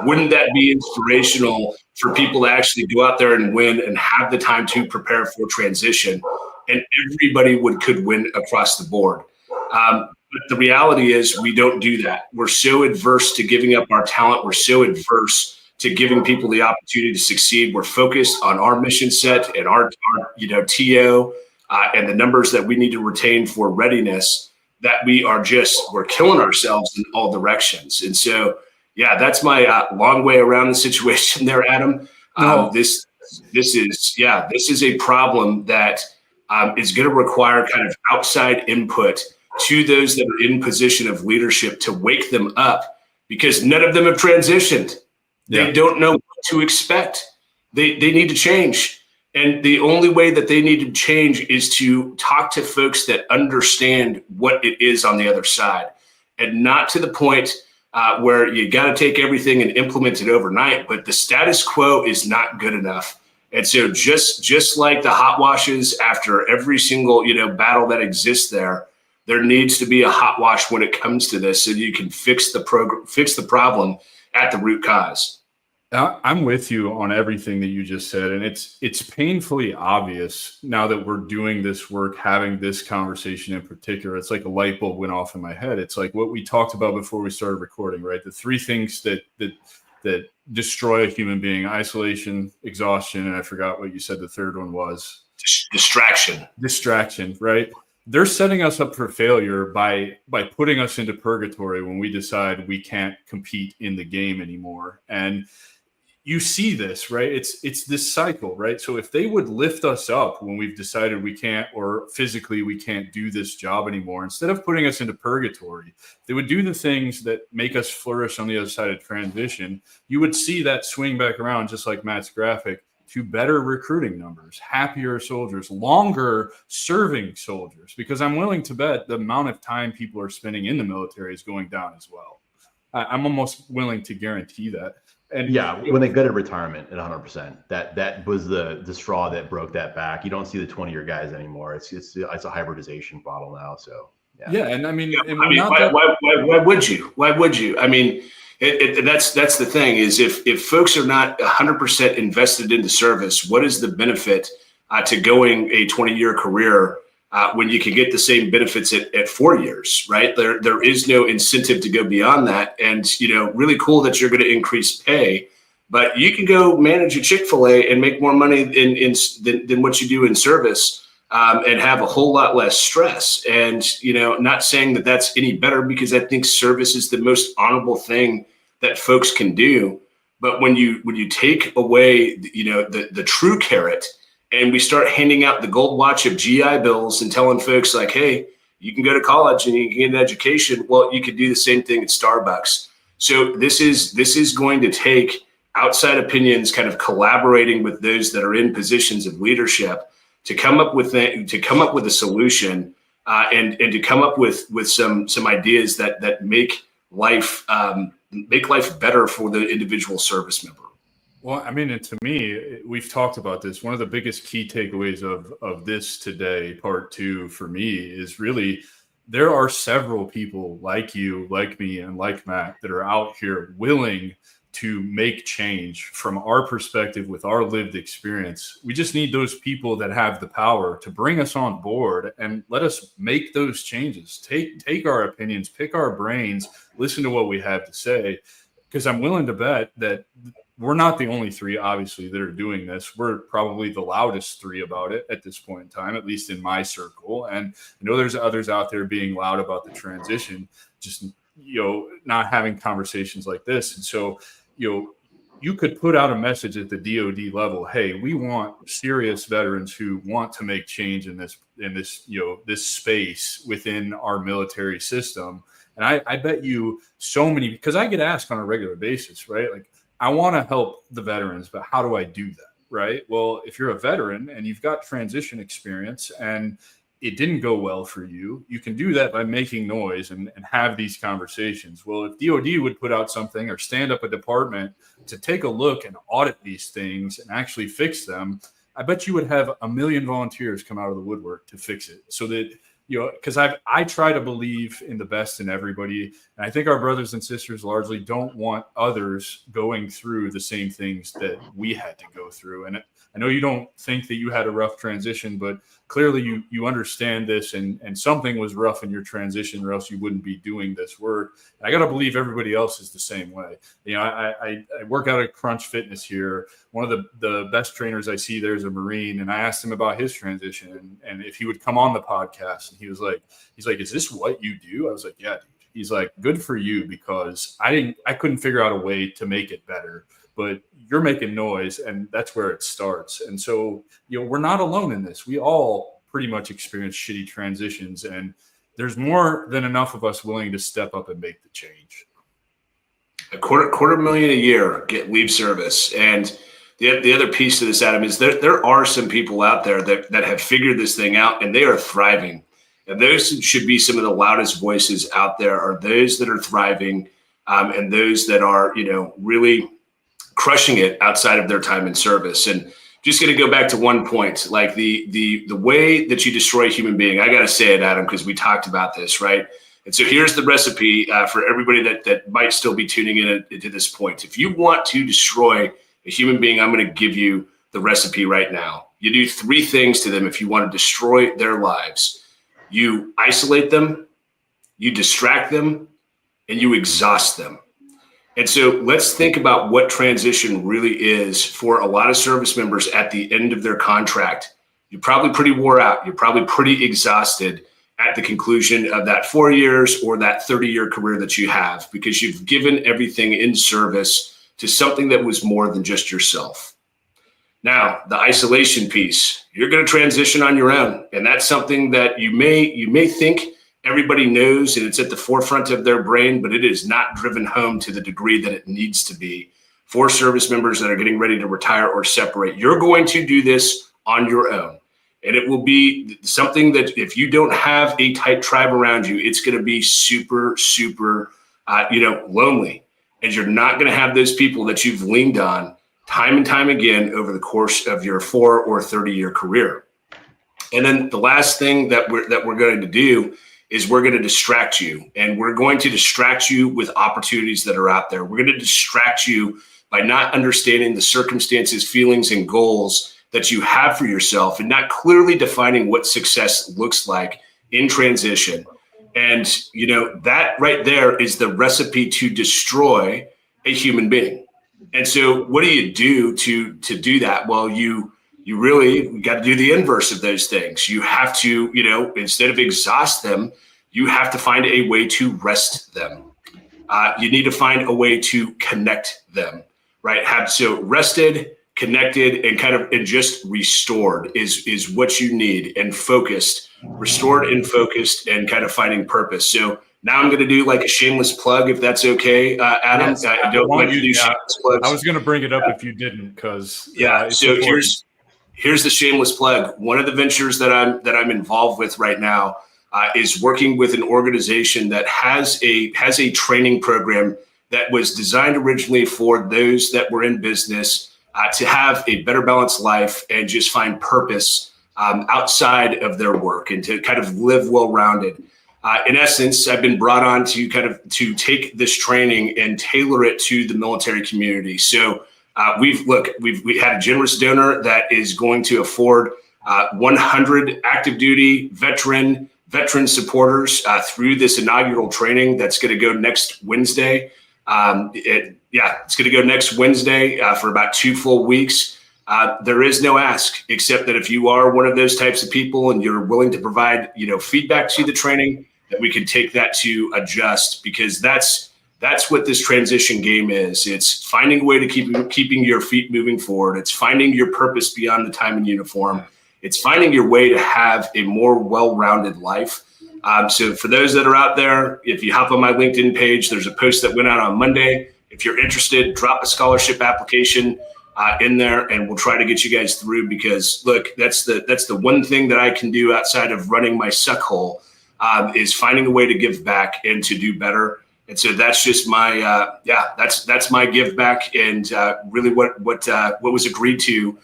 Speaker 3: Wouldn't that be inspirational for people to actually go out there and win and have the time to prepare for transition? And everybody could win across the board. But the reality is we don't do that. We're so adverse to giving up our talent. We're so adverse to giving people the opportunity to succeed. We're focused on our mission set and our TO and the numbers that we need to retain for readiness, that we're killing ourselves in all directions. And so, yeah, that's my long way around the situation there, Adam. This is a problem that is going to require kind of outside input to those that are in position of leadership to wake them up, because none of them have transitioned. They don't know what to expect. They need to change. And the only way that they need to change is to talk to folks that understand what it is on the other side, and not to the point where you got to take everything and implement it overnight. But the status quo is not good enough. And so just like the hot washes after every single battle that exists there needs to be a hot wash when it comes to this, so you can fix the problem at the root cause.
Speaker 1: I'm with you on everything that you just said. And it's painfully obvious now that we're doing this work, having this conversation in particular. It's like a light bulb went off in my head. It's like what we talked about before we started recording, right? The three things that destroy a human being: isolation, exhaustion, and I forgot what you said the third one was. Distraction, right? They're setting us up for failure by putting us into purgatory when we decide we can't compete in the game anymore. And you see this, right? It's this cycle, right? So if they would lift us up when we've decided we can't, or physically we can't do this job anymore, instead of putting us into purgatory, they would do the things that make us flourish on the other side of transition. You would see that swing back around, just like Matt's graphic, to better recruiting numbers, happier soldiers, longer serving soldiers, because I'm willing to bet the amount of time people are spending in the military is going down as well. I'm almost willing to guarantee that. And
Speaker 2: yeah, when they go to retirement at 100%, that was the straw that broke that back. You don't see the 20-year guys anymore. It's a hybridization model now. So
Speaker 1: yeah, and I mean,
Speaker 3: why would you? Why would you? I mean, that's the thing is if folks are not 100% invested into service, what is the benefit to going a 20-year career when you can get the same benefits at 4 years, right? There is no incentive to go beyond that. And, really cool that you're going to increase pay, but you can go manage a Chick-fil-A and make more money than what you do in service, and have a whole lot less stress. And, not saying that that's any better, because I think service is the most honorable thing that folks can do. But when you take away, the true carrot, and we start handing out the gold watch of GI Bills and telling folks like, hey, you can go to college and you can get an education. Well, you could do the same thing at Starbucks. So this is going to take outside opinions, kind of collaborating with those that are in positions of leadership to come up with a solution, and to come up with some ideas that make life better for the individual service member.
Speaker 1: Well, I mean, and to me, we've talked about this. One of the biggest key takeaways of this today, part 2 for me, is really there are several people like you, like me, and like Matt that are out here willing to make change from our perspective with our lived experience. We just need those people that have the power to bring us on board and let us make those changes. Take our opinions, pick our brains, listen to what we have to say, because I'm willing to bet that we're not the only 3, obviously, that are doing this. We're probably the loudest 3 about it at this point in time, at least in my circle. And I know there's others out there being loud about the transition, just, not having conversations like this. And so, you could put out a message at the DoD level. Hey, we want serious veterans who want to make change in this, this space within our military system. And I bet you so many, because I get asked on a regular basis, right? Like, I want to help the veterans, but how do I do that? Right. Well, if you're a veteran and you've got transition experience and it didn't go well for you, you can do that by making noise and have these conversations. Well, if DoD would put out something or stand up a department to take a look and audit these things and actually fix them, I bet you would have 1 million volunteers come out of the woodwork to fix it. So that, because I try to believe in the best in everybody. And I think our brothers and sisters largely don't want others going through the same things that we had to go through. And I know you don't think that you had a rough transition, but clearly you understand this, and something was rough in your transition, or else you wouldn't be doing this work. And I got to believe everybody else is the same way. I work out at Crunch Fitness here. One of the best trainers I see there is a Marine, and I asked him about his transition and if he would come on the podcast. And he's like, is this what you do? I was like, yeah, dude. He's like, good for you, because I couldn't figure out a way to make it better, but you're making noise, and that's where it starts. And so, we're not alone in this. We all pretty much experience shitty transitions, and there's more than enough of us willing to step up and make the change.
Speaker 3: A quarter million a year leave service. And the other piece to this, Adam, is there are some people out there that have figured this thing out, and they are thriving. And those should be some of the loudest voices out there, are those that are thriving, and those that are, really crushing it outside of their time in service. And just going to go back to one point, like the way that you destroy a human being. I got to say it, Adam, because we talked about this, right? And so here's the recipe for everybody that might still be tuning in to this point. If you want to destroy a human being, I'm going to give you the recipe right now. You do 3 things to them if you want to destroy their lives. You isolate them, you distract them, and you exhaust them. And so let's think about what transition really is for a lot of service members at the end of their contract. You're probably pretty wore out. You're probably pretty exhausted at the conclusion of that 4 years or that 30-year career that you have, because you've given everything in service to something that was more than just yourself. Now, the isolation piece, you're going to transition on your own. And that's something that you may think everybody knows, and it's at the forefront of their brain, but it is not driven home to the degree that it needs to be for service members that are getting ready to retire or separate. You're going to do this on your own. And it will be something that if you don't have a tight tribe around you, it's going to be super, super, lonely. And you're not going to have those people that you've leaned on time and time again over the course of your 4 or 30-year career. And then the last thing that we're going to do is we're going to distract you, and we're going to distract you with opportunities that are out there. We're going to distract you by not understanding the circumstances, feelings, and goals that you have for yourself and not clearly defining what success looks like in transition. And, that right there is the recipe to destroy a human being. And so what do you do to do that? Well, you really got to do the inverse of those things. You have to, instead of exhaust them, you have to find a way to rest them. You need to find a way to connect them, right? So rested, connected, and just restored is what you need, and focused, restored and focused, and kind of finding purpose. So now I'm going to do like a shameless plug, if that's okay, Adam.
Speaker 1: Yes,
Speaker 3: I don't like to do shameless plugs.
Speaker 1: I was going to bring it up if you didn't, because
Speaker 3: so here's the shameless plug. One of the ventures that I'm involved with right now is working with an organization that has a training program that was designed originally for those that were in business to have a better balanced life and just find purpose outside of their work, and to kind of live well-rounded. In essence, I've been brought on to take this training and tailor it to the military community. So we had a generous donor that is going to afford 100 active duty veteran supporters through this inaugural training that's going to go next Wednesday. It's going to go next Wednesday for about 2 full weeks. There is no ask, except that if you are one of those types of people and you're willing to provide, feedback to the training, that we can take that to adjust, because that's what this transition game is. It's finding a way to keeping your feet moving forward. It's finding your purpose beyond the time in uniform. It's finding your way to have a more well-rounded life. So for those that are out there, if you hop on my LinkedIn page, there's a post that went out on Monday. If you're interested, drop a scholarship application in there, and we'll try to get you guys through, because look, that's the one thing that I can do outside of running my suck hole, is finding a way to give back and to do better. And so that's just my that's my give back, and really what was agreed to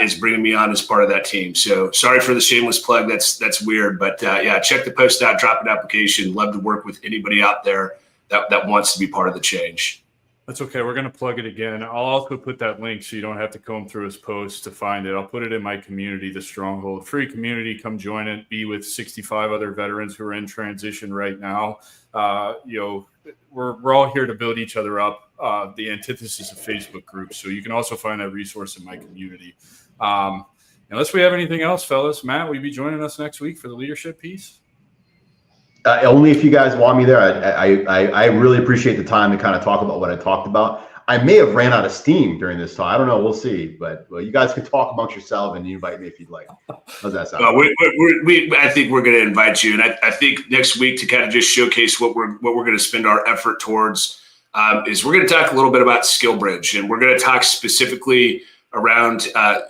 Speaker 3: is bringing me on as part of that team. So sorry for the shameless plug. That's weird, but check the post out, drop an application. Love to work with anybody out there that wants to be part of the change.
Speaker 1: That's okay. We're going to plug it again. I'll also put that link so you don't have to comb through his post to find it. I'll put it in my community, the Stronghold free community. Come join it. Be with 65 other veterans who are in transition right now. We're all here to build each other up. The antithesis of Facebook groups. So you can also find that resource in my community. Unless we have anything else, fellas. Matt, will you be joining us next week for the leadership piece?
Speaker 2: Only if you guys want me there. I really appreciate the time to kind of talk about what I talked about. I may have ran out of steam during this time. I don't know. We'll see. But you guys can talk amongst yourselves and invite me if you'd like. How's that sound?
Speaker 3: I think we're going to invite you, and I think next week, to kind of just showcase what we're going to spend our effort towards, is we're going to talk a little bit about SkillBridge, and we're going to talk specifically around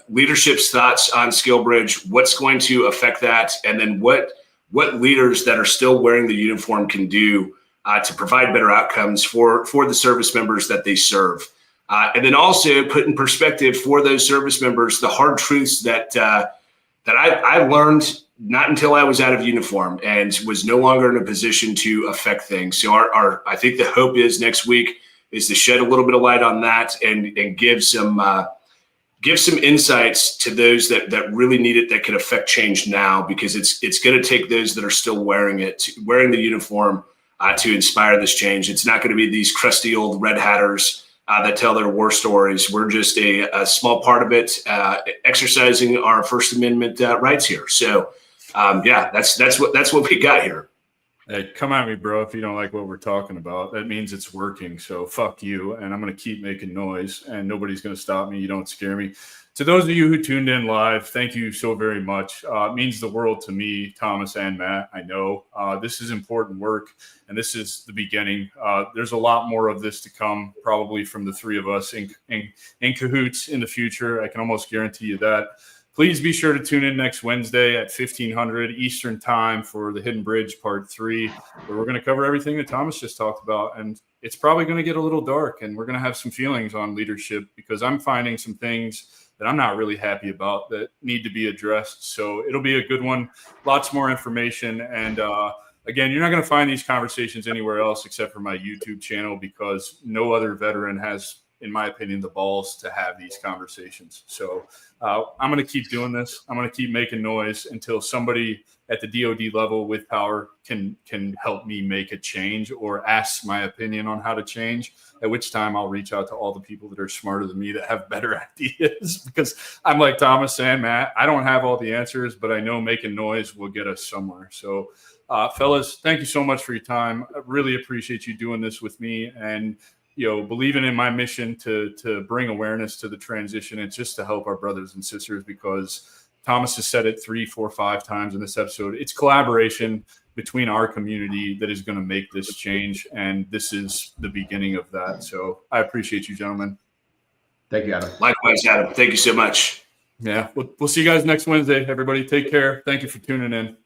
Speaker 3: leadership's thoughts on SkillBridge, what's going to affect that, and then what leaders that are still wearing the uniform can do to provide better outcomes for the service members that they serve. And then also put in perspective for those service members the hard truths that I learned not until I was out of uniform and was no longer in a position to affect things. So I think the hope is next week is to shed a little bit of light on that and give some insights to those that really need it, that can affect change now, because it's going to take those that are still wearing the uniform to inspire this change. It's not going to be these crusty old red hatters that tell their war stories. We're just a small part of it, exercising our First Amendment rights here. So that's what we got here.
Speaker 1: Hey, come at me, bro, if you don't like what we're talking about. That means it's working. So fuck you. And I'm going to keep making noise, and nobody's going to stop me. You don't scare me. To those of you who tuned in live, thank you so very much. It means the world to me, Thomas and Matt. I know this is important work, and this is the beginning. There's a lot more of this to come, probably from the three of us in cahoots in the future. I can almost guarantee you that. Please be sure to tune in next Wednesday at 1500 Eastern Time for the Hidden Bridge Part 3, where we're going to cover everything that Thomas just talked about. And it's probably going to get a little dark, and we're going to have some feelings on leadership, because I'm finding some things that I'm not really happy about that need to be addressed. So it'll be a good one. Lots more information. And again, you're not going to find these conversations anywhere else except for my YouTube channel, because no other veteran has in my opinion, the balls to have these conversations. So I'm going to keep doing this. I'm going to keep making noise until somebody at the DoD level with power can help me make a change or ask my opinion on how to change, at which time I'll reach out to all the people that are smarter than me that have better ideas, because I'm like Thomas and Matt, I don't have all the answers, but I know making noise will get us somewhere. So fellas, thank you so much for your time. I really appreciate you doing this with me and, believing in my mission to bring awareness to the transition and just to help our brothers and sisters, because Thomas has said it 3, 4, 5 times in this episode. It's collaboration between our community that is going to make this change. And this is the beginning of that. So I appreciate you, gentlemen.
Speaker 2: Thank you, Adam.
Speaker 3: Likewise, Adam. Thank you so much.
Speaker 1: Yeah. We'll see you guys next Wednesday. Everybody take care. Thank you for tuning in.